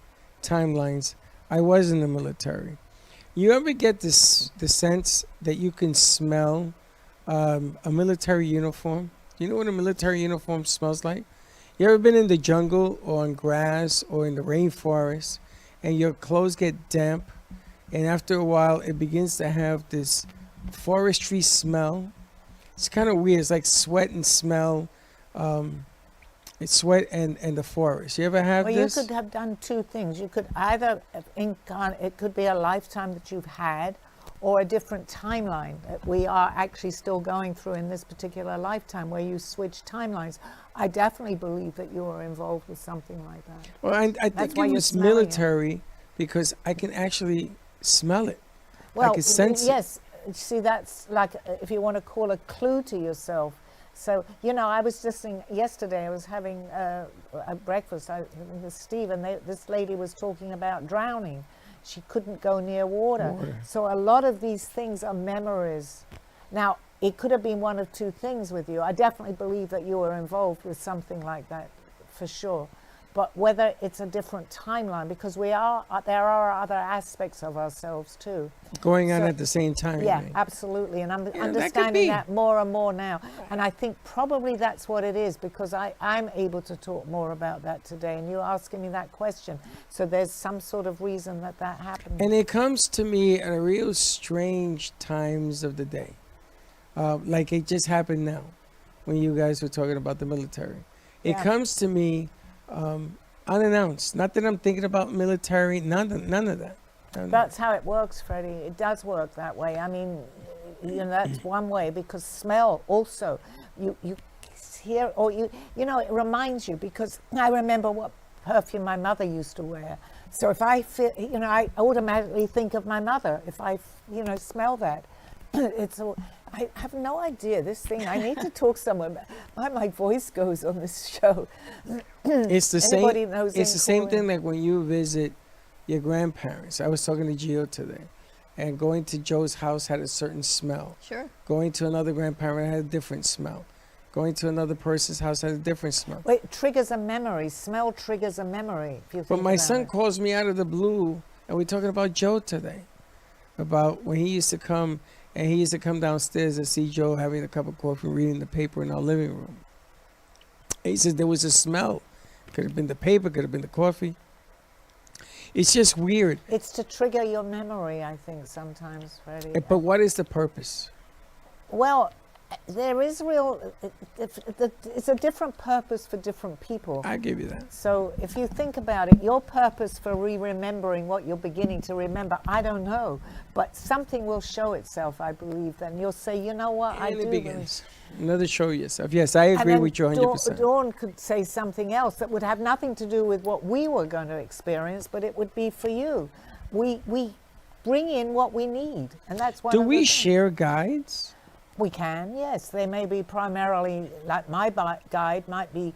Speaker 4: timelines, I was in the military. You ever get the sense that you can smell a military uniform? You know what a military uniform smells like? You ever been in the jungle or on grass or in the rainforest and your clothes get damp, and after a while it begins to have this forestry smell? It's kind of weird. It's like sweat and smell. It's sweat and the forest. You ever have this?
Speaker 2: Well, you could have done two things. You could either it could be a lifetime that you've had, or a different timeline that we are actually still going through in this particular lifetime, where you switch timelines. I definitely believe that you are involved with something like that.
Speaker 4: Well, I think it was military because I can actually smell it.
Speaker 2: Well,
Speaker 4: I can sense it.
Speaker 2: Yes. See, that's like, if you want to call a clue to yourself. So, I was listening yesterday, I was having a breakfast with Steve, and this lady was talking about drowning. She couldn't go near water. So a lot of these things are memories. Now, it could have been one of two things with you. I definitely believe that you were involved with something like that, for sure. But whether it's a different timeline, because there are other aspects of ourselves too.
Speaker 4: Going on at the same time.
Speaker 2: Yeah, absolutely. And I'm understanding that more and more now. And I think probably that's what it is, because I'm able to talk more about that today. And you're asking me that question. So there's some sort of reason that happened.
Speaker 4: And it comes to me at a real strange times of the day. Like it just happened now when you guys were talking about the military. It comes to me unannounced. Not that I'm thinking about military, none of that.
Speaker 2: That's how it works, Freddie. It does work that way. I mean, that's one way, because smell also, you hear, or it reminds you, because I remember what perfume my mother used to wear. So if I feel, I automatically think of my mother if I, smell that. I have no idea, this thing. I need to talk somewhere. My voice goes on this show.
Speaker 4: It's the same. It's the same thing like when you visit your grandparents. I was talking to Gio today, and going to Joe's house had a certain smell.
Speaker 3: Sure.
Speaker 4: Going to another grandparent had a different smell. Going to another person's house has a different smell.
Speaker 2: Wait, it triggers a memory. Smell triggers a memory. If you think
Speaker 4: But my
Speaker 2: about
Speaker 4: son
Speaker 2: it.
Speaker 4: calls me out of the blue, and we're talking about Joe today. About when he used to come, and he used to come downstairs and see Joe having a cup of coffee, reading the paper in our living room. And he says there was a smell. Could have been the paper, could have been the coffee. It's just weird.
Speaker 2: It's to trigger your memory, I think, sometimes, Freddie.
Speaker 4: But what is the purpose?
Speaker 2: Well, there is it's a different purpose for different people.
Speaker 4: I give you that.
Speaker 2: So if you think about it, your purpose for remembering what you're beginning to remember, I don't know. But something will show itself, I believe. Then you'll say, you know what, I
Speaker 4: And
Speaker 2: do
Speaker 4: it
Speaker 2: believe.
Speaker 4: begins. Another show yourself. Yes, I
Speaker 2: And
Speaker 4: agree
Speaker 2: then
Speaker 4: with you 100%.
Speaker 2: Dawn could say something else that would have nothing to do with what we were going to experience, but it would be for you. We bring in what we need, and that's one
Speaker 4: Do
Speaker 2: of the
Speaker 4: we
Speaker 2: things.
Speaker 4: share guides?
Speaker 2: We can, yes. They may be primarily, like my guide might be,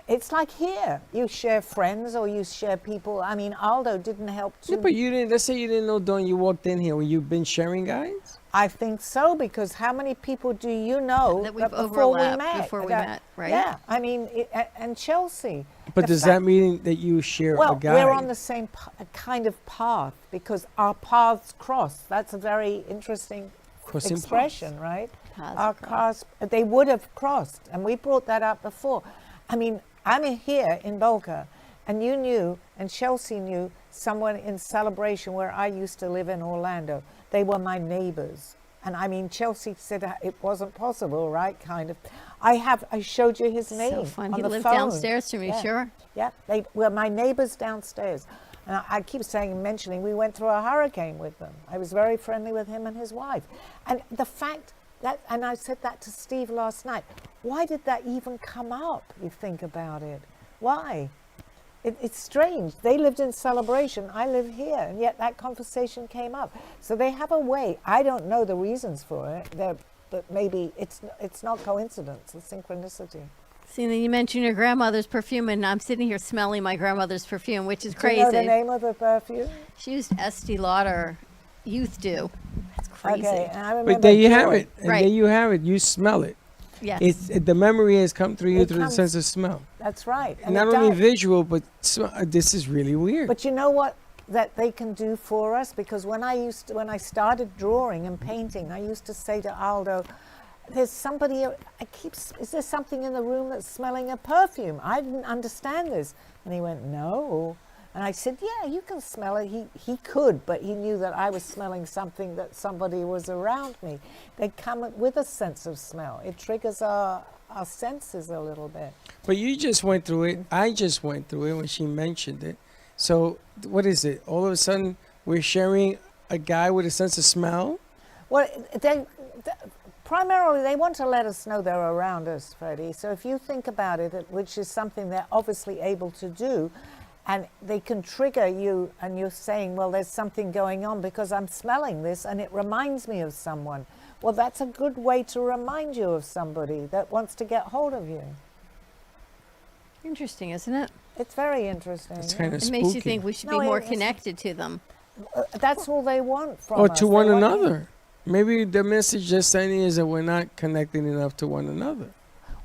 Speaker 2: it's like here. You share friends or you share people. I mean, Aldo didn't help too.
Speaker 4: Yeah, but you didn't. Let's say you didn't know Dawn. You walked in here. Well, you've been sharing guides.
Speaker 2: I think so, because how many people do you know
Speaker 3: That we've
Speaker 2: before we
Speaker 3: overlapped
Speaker 2: met?
Speaker 3: before we met, right?
Speaker 2: Yeah, I mean, and Chelsea.
Speaker 4: But
Speaker 2: The
Speaker 4: does
Speaker 2: fact-
Speaker 4: that mean that you share
Speaker 2: Well,
Speaker 4: a guide?
Speaker 2: we're on the same kind of path because our paths cross. That's a very interesting
Speaker 4: Crossing
Speaker 2: expression, right?
Speaker 3: Paths
Speaker 2: Our
Speaker 3: cross.
Speaker 2: cars, they would have crossed, and we brought that up before. I mean, I'm here in Boca, and you knew, and Chelsea knew, someone in Celebration where I used to live in Orlando. They were my neighbors. And I mean, Chelsea said it wasn't possible, right? Kind of. I showed you his name
Speaker 3: So fun.
Speaker 2: on
Speaker 3: He
Speaker 2: the
Speaker 3: lived
Speaker 2: phone.
Speaker 3: downstairs from you,
Speaker 2: Yeah.
Speaker 3: sure.
Speaker 2: Yeah, they were my neighbors downstairs. And I keep mentioning, we went through a hurricane with them. I was very friendly with him and his wife. And the fact that, and I said that to Steve last night, why did that even come up, you think about it? Why? It's strange. They lived in Celebration, I live here, and yet that conversation came up. So they have a way. I don't know the reasons for it, but maybe it's not coincidence, it's synchronicity.
Speaker 3: See, then you mentioned your grandmother's perfume, and I'm sitting here smelling my grandmother's perfume, which is
Speaker 2: Do
Speaker 3: crazy.
Speaker 2: you know the name of the perfume?
Speaker 3: She used Estee Lauder Youth Dew. That's crazy.
Speaker 2: Okay, and I remember
Speaker 4: But there you
Speaker 2: Joy.
Speaker 4: have it. And
Speaker 3: Right.
Speaker 4: there you have it. You smell it.
Speaker 3: Yes.
Speaker 4: The memory has come through you
Speaker 2: It
Speaker 4: through the
Speaker 2: comes-
Speaker 4: sense of smell.
Speaker 2: That's right.
Speaker 4: And
Speaker 2: it
Speaker 4: not only
Speaker 2: does.
Speaker 4: visual, but this is really weird.
Speaker 2: But you know what that they can do for us? Because when I started drawing and painting, I used to say to Aldo, there's somebody, is there something in the room that's smelling a perfume? I didn't understand this. And he went, no. And I said, yeah, you can smell it. He could, but he knew that I was smelling something, that somebody was around me. They come with a sense of smell. It triggers our senses a little bit.
Speaker 4: But you just went through it. I just went through it when she mentioned it. So what is it? All of a sudden, we're sharing a guy with a sense of smell?
Speaker 2: Well, primarily, they want to let us know they're around us, Freddie. So if you think about it, which is something they're obviously able to do, and they can trigger you, and you're saying, well, there's something going on because I'm smelling this, and it reminds me of someone. Well, that's a good way to remind you of somebody that wants to get hold of you.
Speaker 3: Interesting, isn't it?
Speaker 2: It's very interesting.
Speaker 4: It's
Speaker 2: yeah.
Speaker 4: kind of
Speaker 3: It
Speaker 4: spooky.
Speaker 3: makes you think we should
Speaker 2: No,
Speaker 3: be more
Speaker 2: it's-
Speaker 3: connected to them.
Speaker 2: That's all they want from
Speaker 4: Or
Speaker 2: us.
Speaker 4: to
Speaker 2: They
Speaker 4: one
Speaker 2: want-
Speaker 4: another. Maybe the message just sending is that we're not connecting enough to one another.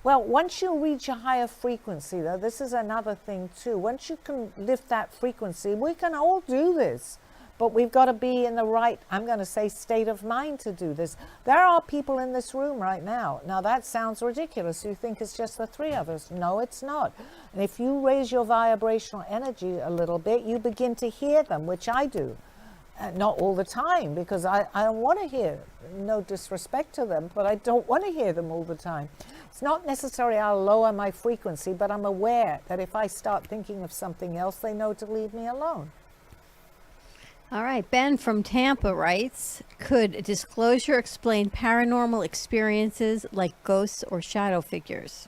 Speaker 2: Well, once you reach a higher frequency, though, this is another thing too. Once you can lift that frequency, we can all do this. But we've got to be in the right, I'm going to say, state of mind to do this. There are people in this room right now. Now, that sounds ridiculous. You think it's just the three of us. No, it's not. And if you raise your vibrational energy a little bit, you begin to hear them, which I do. Not all the time, because I don't want to hear, no disrespect to them, but I don't want to hear them all the time. It's not necessarily I'll lower my frequency, but I'm aware that if I start thinking of something else, they know to leave me alone.
Speaker 3: All right, Ben from Tampa writes, could disclosure explain paranormal experiences like ghosts or shadow figures?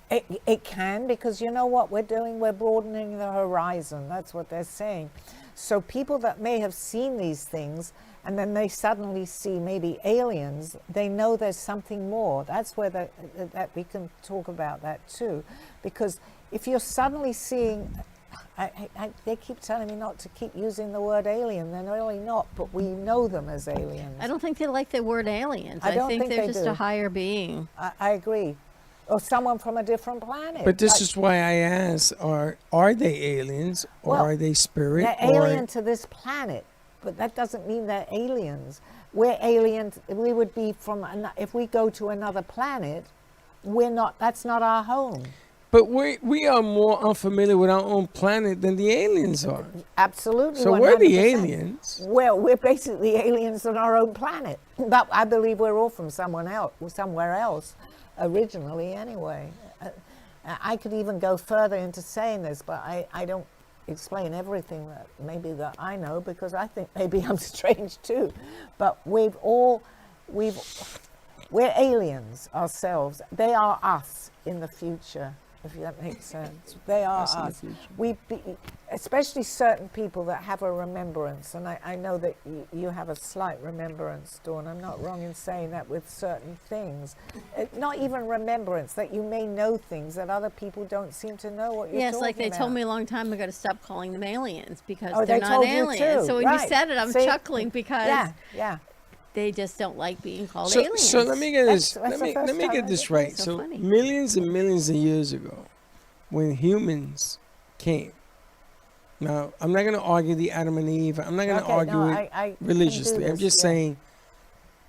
Speaker 2: It can, because you know what we're doing? We're broadening the horizon. That's what they're saying. So people that may have seen these things and then they suddenly see maybe aliens, they know there's something more. That's where that we can talk about that too. Because if you're suddenly seeing, they keep telling me not to keep using the word alien. They're really not, but we know them as aliens.
Speaker 3: I don't think they like the word aliens.
Speaker 2: I don't
Speaker 3: think
Speaker 2: think
Speaker 3: they're
Speaker 2: they
Speaker 3: just
Speaker 2: do.
Speaker 3: a higher being.
Speaker 2: I agree. or someone from a different planet.
Speaker 4: But this is why I asked, are they aliens or
Speaker 2: Well,
Speaker 4: are they spirit?
Speaker 2: they're alien to this planet, but that doesn't mean they're aliens. We're aliens. We would be from, if we go to another planet, that's not our home.
Speaker 4: But we are more unfamiliar with our own planet than the aliens are.
Speaker 2: Absolutely.
Speaker 4: So we're the
Speaker 2: 100%.
Speaker 4: aliens.
Speaker 2: Well, we're basically aliens on our own planet. But I believe we're all from somewhere else, originally anyway. I could even go further into saying this, but I don't explain everything that I know, because I think maybe I'm strange too. But we're aliens ourselves. They are us in the future, if that makes sense. They are us. Especially certain people that have a remembrance, and I know that you have a slight remembrance, Dawn. I'm not wrong in saying that with certain things. Not even remembrance, that you may know things that other people don't seem to know what you're talking about.
Speaker 3: Yes, like they told me a long time ago to stop calling them aliens because
Speaker 2: Oh,
Speaker 3: they're
Speaker 2: they
Speaker 3: not
Speaker 2: told you
Speaker 3: aliens.
Speaker 2: too.
Speaker 3: So when
Speaker 2: Right.
Speaker 3: you said it, I'm
Speaker 2: See?
Speaker 3: chuckling because
Speaker 2: Yeah.
Speaker 3: they just don't like being called
Speaker 4: So,
Speaker 3: aliens.
Speaker 4: so let me get this.
Speaker 2: That's the
Speaker 4: Let
Speaker 2: first
Speaker 4: me
Speaker 2: time
Speaker 4: get
Speaker 2: I
Speaker 4: this
Speaker 2: did
Speaker 4: right.
Speaker 3: so
Speaker 4: So
Speaker 3: funny.
Speaker 4: millions and millions of years ago, when humans came. Now, I'm not going to argue the Adam and Eve. I'm not going to argue it
Speaker 2: I can do
Speaker 4: religiously. I'm
Speaker 2: this,
Speaker 4: just
Speaker 2: yeah.
Speaker 4: saying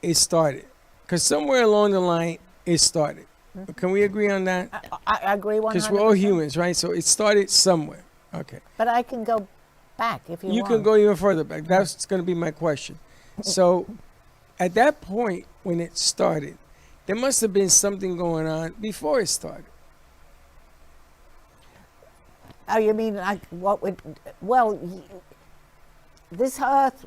Speaker 4: it started. Because somewhere along the line, it started. Can we agree on that?
Speaker 2: I agree 100%.
Speaker 4: Because we're all humans, right? So it started somewhere. Okay.
Speaker 2: But I can go back if you want.
Speaker 4: You can go even further back. That's going to be my question. So at that point, when it started, there must have been something going on before it started.
Speaker 2: Oh, you mean like what would? Well, this Earth,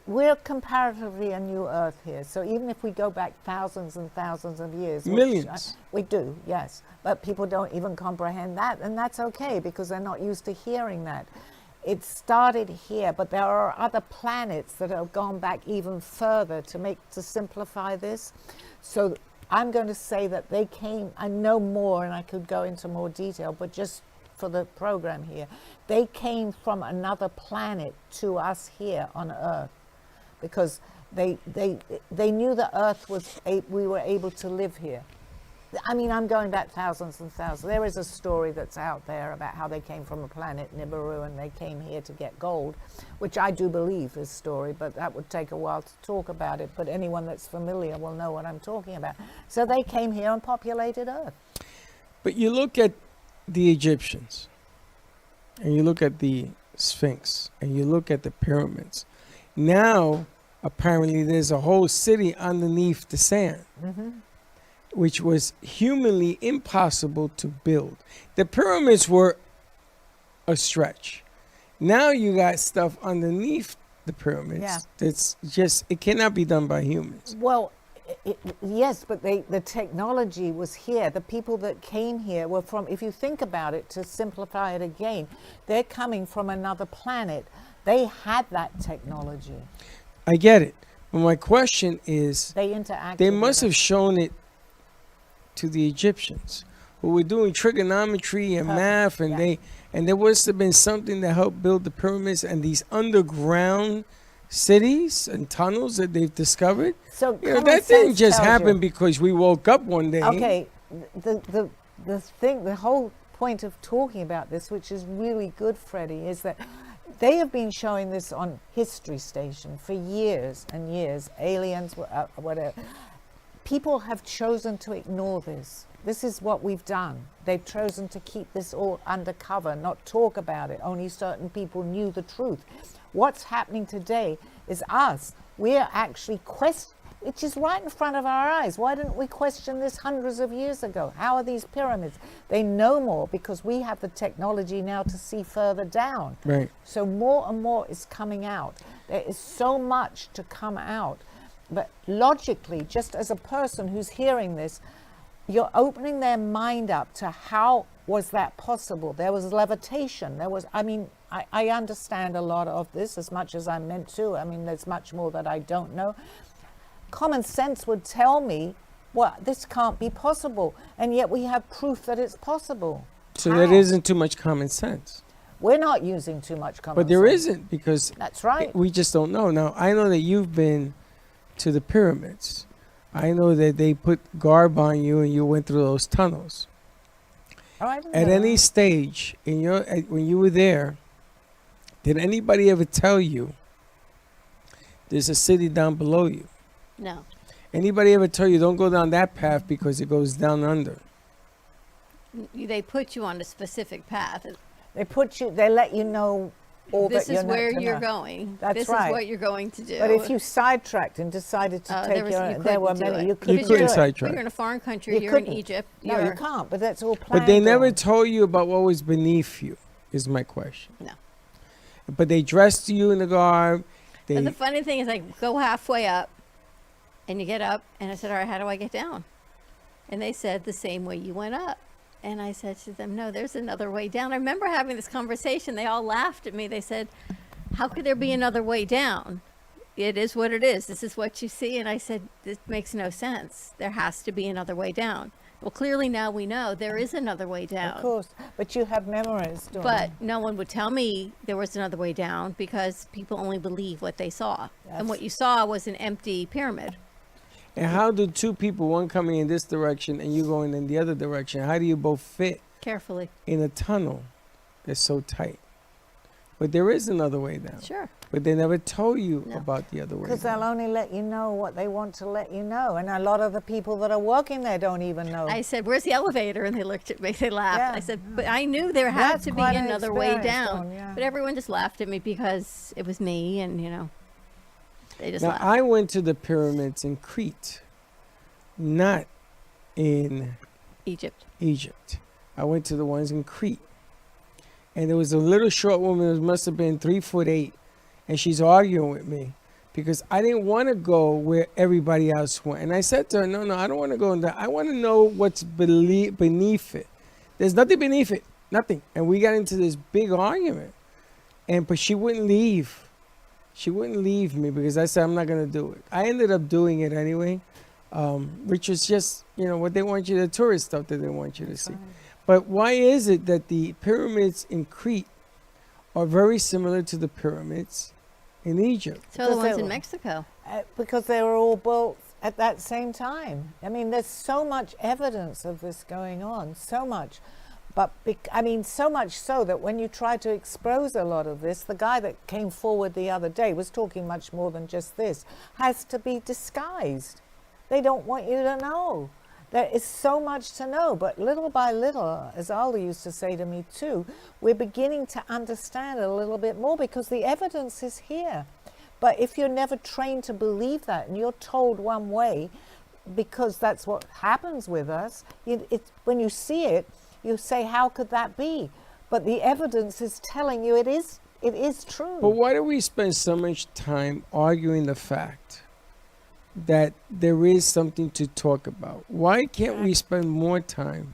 Speaker 2: we're comparatively a new Earth here. So even if we go back thousands and thousands of years,
Speaker 4: Millions.
Speaker 2: we do, yes. But people don't even comprehend that, and that's okay because they're not used to hearing that. It started here, but there are other planets that have gone back even further to simplify this. So I'm going to say that they came. I know more, and I could go into more detail, but just for the program here, they came from another planet to us here on Earth, because they knew the Earth was we were able to live here. I mean, I'm going back thousands and thousands. There is a story that's out there about how they came from a planet, Nibiru, and they came here to get gold, which I do believe is story, but that would take a while to talk about it. But anyone that's familiar will know what I'm talking about. So they came here and populated Earth.
Speaker 4: But you look at the Egyptians, and you look at the Sphinx, and you look at the pyramids. Now, apparently, there's a whole city underneath the sand, which was humanly impossible to build. The pyramids were a stretch. Now you got stuff underneath the pyramids.
Speaker 2: Yeah.
Speaker 4: That's just, it cannot be done by humans.
Speaker 2: Well, yes, but the technology was here. The people that came here were from, if you think about it, to simplify it again, they're coming from another planet. They had that technology.
Speaker 4: I get it. But my question is,
Speaker 2: They interacted.
Speaker 4: they
Speaker 2: with
Speaker 4: must
Speaker 2: it.
Speaker 4: have shown it to the Egyptians, who were doing trigonometry and
Speaker 2: Perfect,
Speaker 4: math, and
Speaker 2: yeah.
Speaker 4: there must have been something that helped build the pyramids and these underground cities and tunnels that they've discovered.
Speaker 2: So
Speaker 4: You know,
Speaker 2: common
Speaker 4: that didn't
Speaker 2: sense
Speaker 4: just
Speaker 2: tells
Speaker 4: happen
Speaker 2: you.
Speaker 4: because we woke up one day.
Speaker 2: Okay, the whole point of talking about this, which is really good, Freddie, is that they have been showing this on History Station for years and years. Aliens, whatever. People have chosen to ignore this. This is what we've done. They've chosen to keep this all undercover, not talk about it. Only certain people knew the truth. What's happening today is us. We're actually it's just right in front of our eyes. Why didn't we question this hundreds of years ago? How are these pyramids? They know more because we have the technology now to see further down.
Speaker 4: Right.
Speaker 2: So more and more is coming out. There is so much to come out. But logically, just as a person who's hearing this, you're opening their mind up to how was that possible. There was levitation. There was, I understand a lot of this as much as I'm meant to. I mean, there's much more that I don't know. Common sense would tell me, well, this can't be possible. And yet we have proof that it's possible.
Speaker 4: So
Speaker 2: How?
Speaker 4: that isn't too much common sense.
Speaker 2: We're not using too much common sense.
Speaker 4: But there isn't, because
Speaker 2: That's right.
Speaker 4: we just don't know. Now, I know that you've been to the pyramids. I know that they put garb on you and you went through those tunnels.
Speaker 2: Oh, I didn't
Speaker 4: At
Speaker 2: know
Speaker 4: any
Speaker 2: that.
Speaker 4: stage when you were there, did anybody ever tell you there's a city down below you?
Speaker 3: No.
Speaker 4: Anybody ever tell you don't go down that path because it goes down under?
Speaker 3: They put you on a specific path.
Speaker 2: They let you know all
Speaker 3: This
Speaker 2: that you're
Speaker 3: is where
Speaker 2: not to
Speaker 3: you're
Speaker 2: know.
Speaker 3: going.
Speaker 2: That's
Speaker 3: this
Speaker 2: right.
Speaker 3: is what you're going to do.
Speaker 2: But if you sidetracked and decided to take there were many, you couldn't
Speaker 3: because
Speaker 2: do it.
Speaker 4: sidetrack.
Speaker 3: You're in a foreign country.
Speaker 2: You
Speaker 3: You're in
Speaker 2: couldn't.
Speaker 3: Egypt.
Speaker 2: No,
Speaker 3: you're,
Speaker 2: you can't. But that's all planned.
Speaker 4: But they never
Speaker 2: on.
Speaker 4: told you about what was beneath you, is my question.
Speaker 3: No.
Speaker 4: But they dressed you in the garb.
Speaker 3: But the funny thing is, I go halfway up, and you get up, and I said, all right, how do I get down? And they said, the same way you went up. And I said to them, no, there's another way down. I remember having this conversation. They all laughed at me. They said, how could there be another way down? It is what it is. This is what you see. And I said, this makes no sense. There has to be another way down. Well, clearly now we know there is another way down.
Speaker 2: Of course, but you have memorized.
Speaker 3: But no one would tell me there was another way down because people only believe what they saw. And what you saw was an empty pyramid.
Speaker 4: And how do two people, one coming in this direction and you going in the other direction, how do you both fit
Speaker 3: Carefully.
Speaker 4: in a tunnel that's so tight? But there is another way down.
Speaker 3: Sure.
Speaker 4: But they never told you
Speaker 3: No.
Speaker 4: about the other way
Speaker 2: Because
Speaker 4: down.
Speaker 2: they'll only let you know what they want to let you know. And a lot of the people that are working there don't even know.
Speaker 3: I said, where's the elevator? And they looked at me, they laughed.
Speaker 2: Yeah.
Speaker 3: I said, but I knew there had
Speaker 2: That's
Speaker 3: to be
Speaker 2: quite an
Speaker 3: another way
Speaker 2: experience,
Speaker 3: down.
Speaker 2: Dawn, yeah.
Speaker 3: But everyone just laughed at me because it was me and, they just
Speaker 4: Now,
Speaker 3: laughed.
Speaker 4: I went to the pyramids in Crete, not in
Speaker 3: Egypt.
Speaker 4: Egypt. I went to the ones in Crete. And there was a little short woman who must have been 3'8", and she's arguing with me because I didn't want to go where everybody else went. And I said to her, no, I don't want to go in there. I want to know what's beneath it. There's nothing beneath it, nothing. And we got into this big argument. But she wouldn't leave. She wouldn't leave me because I said, I'm not going to do it. I ended up doing it anyway, which was just, what they want you, the tourist stuff that they want you to see. But why is it that the pyramids in Crete are very similar to the pyramids in Egypt?
Speaker 3: So the
Speaker 2: Because
Speaker 3: ones
Speaker 2: they
Speaker 3: in
Speaker 2: were-
Speaker 3: Mexico.
Speaker 2: Because they were all built at that same time. I mean, there's so much evidence of this going on, so much. But, so much so that when you try to expose a lot of this, the guy that came forward the other day was talking much more than just this, has to be disguised. They don't want you to know. There is so much to know, but little by little, as Alda used to say to me too, we're beginning to understand it a little bit more because the evidence is here. But if you're never trained to believe that and you're told one way, because that's what happens with us, when you see it, you say, how could that be? But the evidence is telling you it is true.
Speaker 4: But why do we spend so much time arguing the fact that there is something to talk about? Why can't we spend more time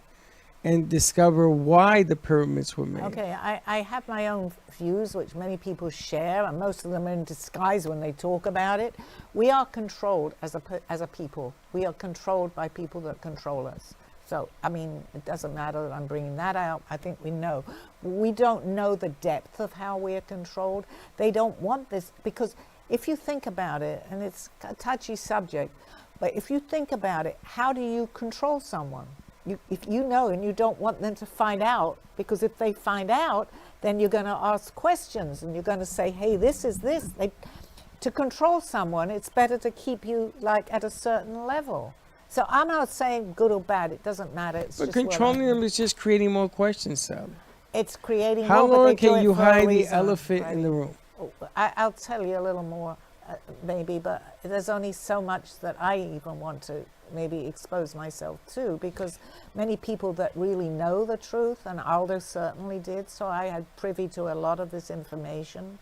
Speaker 4: and discover why the pyramids were made?
Speaker 2: Okay, I have my own views, which many people share, and most of them are in disguise when they talk about it. We are controlled as a people. We are controlled by people that control us. So, it doesn't matter that I'm bringing that out. I think we know. We don't know the depth of how we are controlled. They don't want this, because if you think about it, and it's a touchy subject, but if you think about it, how do you control someone? If you know and you don't want them to find out, because if they find out, then you're going to ask questions and you're going to say, hey, this is this. To control someone, it's better to keep you at a certain level. So I'm not saying good or bad. It doesn't matter. It's
Speaker 4: But
Speaker 2: just what
Speaker 4: controlling them is just creating more questions, Sally.
Speaker 2: It's creating
Speaker 4: How
Speaker 2: more, but they
Speaker 4: long
Speaker 2: do
Speaker 4: can
Speaker 2: it
Speaker 4: you
Speaker 2: for a
Speaker 4: hide the
Speaker 2: reason,
Speaker 4: elephant
Speaker 2: right?
Speaker 4: in the room?
Speaker 2: I'll tell you a little more, maybe, but there's only so much that I even want to maybe expose myself to, because many people that really know the truth, and Aldo certainly did, so I had privy to a lot of this information.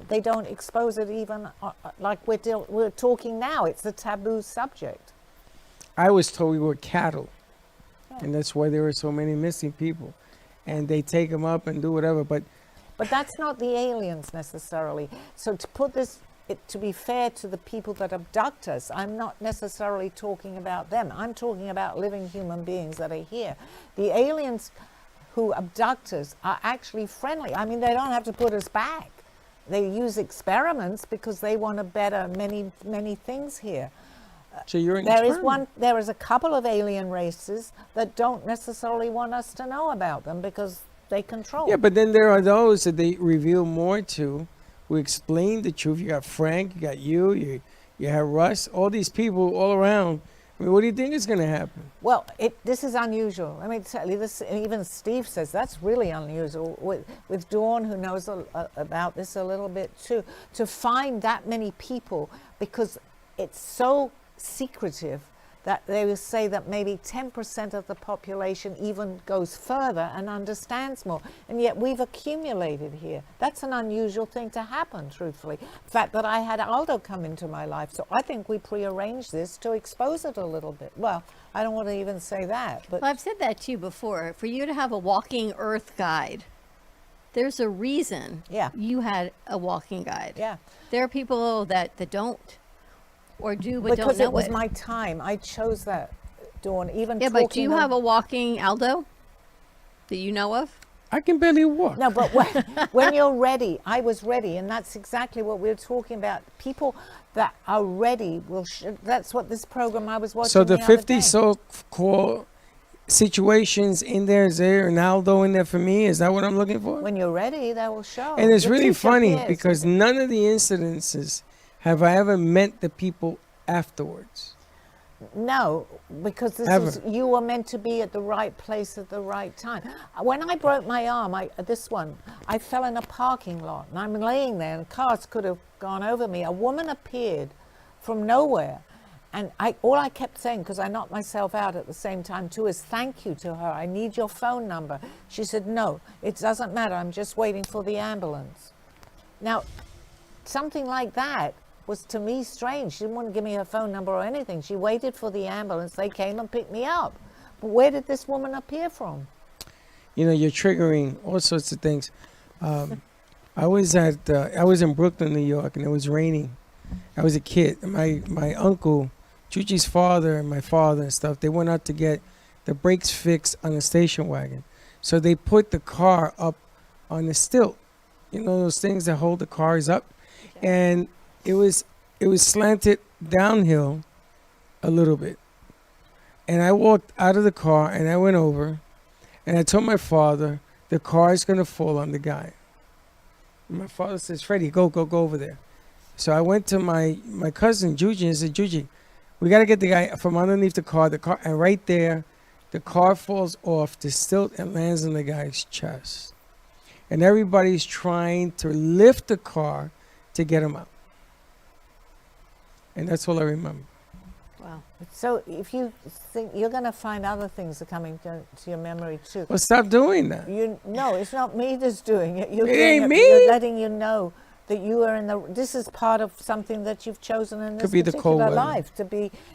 Speaker 2: They don't expose it even like we're talking now. It's a taboo subject.
Speaker 4: I was told we were cattle, and that's why there were so many missing people. And they take them up and do whatever, but
Speaker 2: that's not the aliens necessarily. So to put this, to be fair to the people that abduct us, I'm not necessarily talking about them. I'm talking about living human beings that are here. The aliens who abduct us are actually friendly. They don't have to put us back. They use experiments because they want to better many things here.
Speaker 4: So you're an
Speaker 2: There
Speaker 4: experiment.
Speaker 2: there is a couple of alien races that don't necessarily want us to know about them because they control.
Speaker 4: Yeah, but then there are those that they reveal more to, who explain the truth. You got Frank, you got you have Russ, all these people all around. I mean, what do you think is going to happen?
Speaker 2: Well, this is unusual. Let me tell you this. Even Steve says that's really unusual. With Dawn, who knows about this a little bit too, to find that many people, because it's so secretive that they will say that maybe 10% of the population even goes further and understands more. And yet we've accumulated here. That's an unusual thing to happen, truthfully. The fact that I had Aldo come into my life. So I think we prearranged this to expose it a little bit. Well, I don't want to even say that. But
Speaker 3: Well, I've said that to you before. For you to have a walking earth guide, there's a reason you had a walking guide.
Speaker 2: yeah.
Speaker 3: There are people that don't or do but
Speaker 2: Because
Speaker 3: don't know
Speaker 2: it was
Speaker 3: it.
Speaker 2: my time. I chose that, Dawn. Even
Speaker 3: Yeah,
Speaker 2: talking
Speaker 3: but do you have a walking Aldo that you know of?
Speaker 4: I can barely walk.
Speaker 2: No, but when you're ready, I was ready, and that's exactly what we're talking about. People that are ready will. That's what this program I was watching.
Speaker 4: So the
Speaker 2: other
Speaker 4: 50
Speaker 2: day.
Speaker 4: so-called situations in there, is there an Aldo in there for me? Is that what I'm looking for?
Speaker 2: When you're ready, that will show.
Speaker 4: And it's
Speaker 2: The
Speaker 4: really
Speaker 2: teacher
Speaker 4: funny
Speaker 2: appears.
Speaker 4: because none of the incidences have I ever met the people afterwards.
Speaker 2: No, because this
Speaker 4: Ever.
Speaker 2: is you were meant to be at the right place at the right time. When I broke my arm, I fell in a parking lot, and I'm laying there, and cars could have gone over me. A woman appeared from nowhere, and all I kept saying, because I knocked myself out at the same time too, is thank you to her. I need your phone number. She said, no, it doesn't matter. I'm just waiting for the ambulance. Now, something like that was to me strange. She didn't want to give me her phone number or anything. She waited for the ambulance. They came and picked me up. But where did this woman appear from?
Speaker 4: You know, you're triggering all sorts of things. I was in Brooklyn, New York, and it was raining. I was a kid. My uncle, Chuchi's father, and my father and stuff, they went out to get the brakes fixed on a station wagon. So they put the car up on the stilt. You know those things that hold the cars up? And it was slanted downhill a little bit. And I walked out of the car and I went over and I told my father, the car is going to fall on the guy. And my father says, Freddie, go over there. So I went to my cousin, Juji, and said, Juji, we got to get the guy from underneath the car. And right there, the car falls off the stilt and lands on the guy's chest. And everybody's trying to lift the car to get him out. And that's all I remember.
Speaker 3: Wow.
Speaker 2: So if you think you're going to find other things are coming to your memory too.
Speaker 4: Well, stop doing that.
Speaker 2: No, it's not me that's doing it. You're
Speaker 4: It
Speaker 2: doing
Speaker 4: ain't
Speaker 2: it,
Speaker 4: me.
Speaker 2: You're letting you know that you are this is part of something that you've chosen in this
Speaker 4: Could be the cold
Speaker 2: particular
Speaker 4: weather.
Speaker 2: life.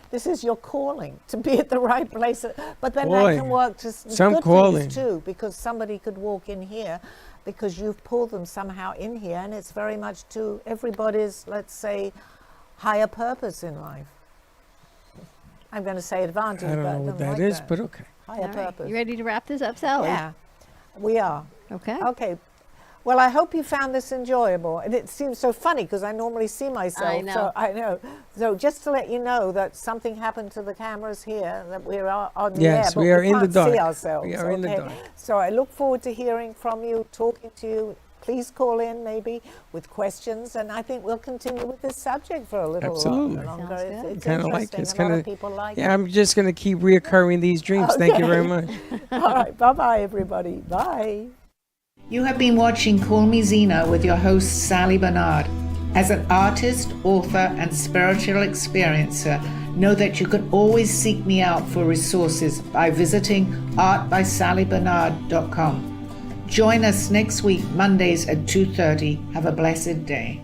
Speaker 2: This is your calling, to be at the right place. But then
Speaker 4: Boy,
Speaker 2: that can work to
Speaker 4: some
Speaker 2: good
Speaker 4: calling.
Speaker 2: things too, because somebody could walk in here because you've pulled them somehow in here, and it's very much to everybody's, let's say, higher purpose in life. I'm going to say advantage,
Speaker 4: I don't
Speaker 2: but
Speaker 4: know what
Speaker 2: don't
Speaker 4: that
Speaker 2: like
Speaker 4: is,
Speaker 2: that.
Speaker 4: but okay.
Speaker 2: Higher
Speaker 3: All right.
Speaker 2: purpose.
Speaker 3: You ready to wrap this up, Sally?
Speaker 2: Yeah, we are.
Speaker 3: Okay.
Speaker 2: Okay. Well, I hope you found this enjoyable. And it seems so funny because I normally see myself.
Speaker 3: I know.
Speaker 2: So I know. So just to let you know that something happened to the cameras here, that we are on the air,
Speaker 4: Yes,
Speaker 2: but
Speaker 4: we are in the
Speaker 2: can't
Speaker 4: dark.
Speaker 2: see ourselves.
Speaker 4: We are in the
Speaker 2: okay?
Speaker 4: dark.
Speaker 2: So I look forward to hearing from you, talking to you. Please call in maybe with questions, and I think we'll continue with this subject for a little
Speaker 4: Absolutely.
Speaker 2: while longer.
Speaker 3: Sounds good.
Speaker 2: It's
Speaker 4: Kinda like
Speaker 2: interesting.
Speaker 4: it's
Speaker 2: A lot
Speaker 4: gonna-
Speaker 2: of people like
Speaker 4: Yeah,
Speaker 2: it.
Speaker 4: I'm just going to keep reoccurring these dreams. Thank you very much.
Speaker 2: All right. Bye-bye, everybody. Bye.
Speaker 1: You have been watching Call Me Zena with your host, Sally Barnard. As an artist, author, and spiritual experiencer, know that you can always seek me out for resources by visiting artbysallybarnard.com. Join us next week, Mondays at 2:30. Have a blessed day.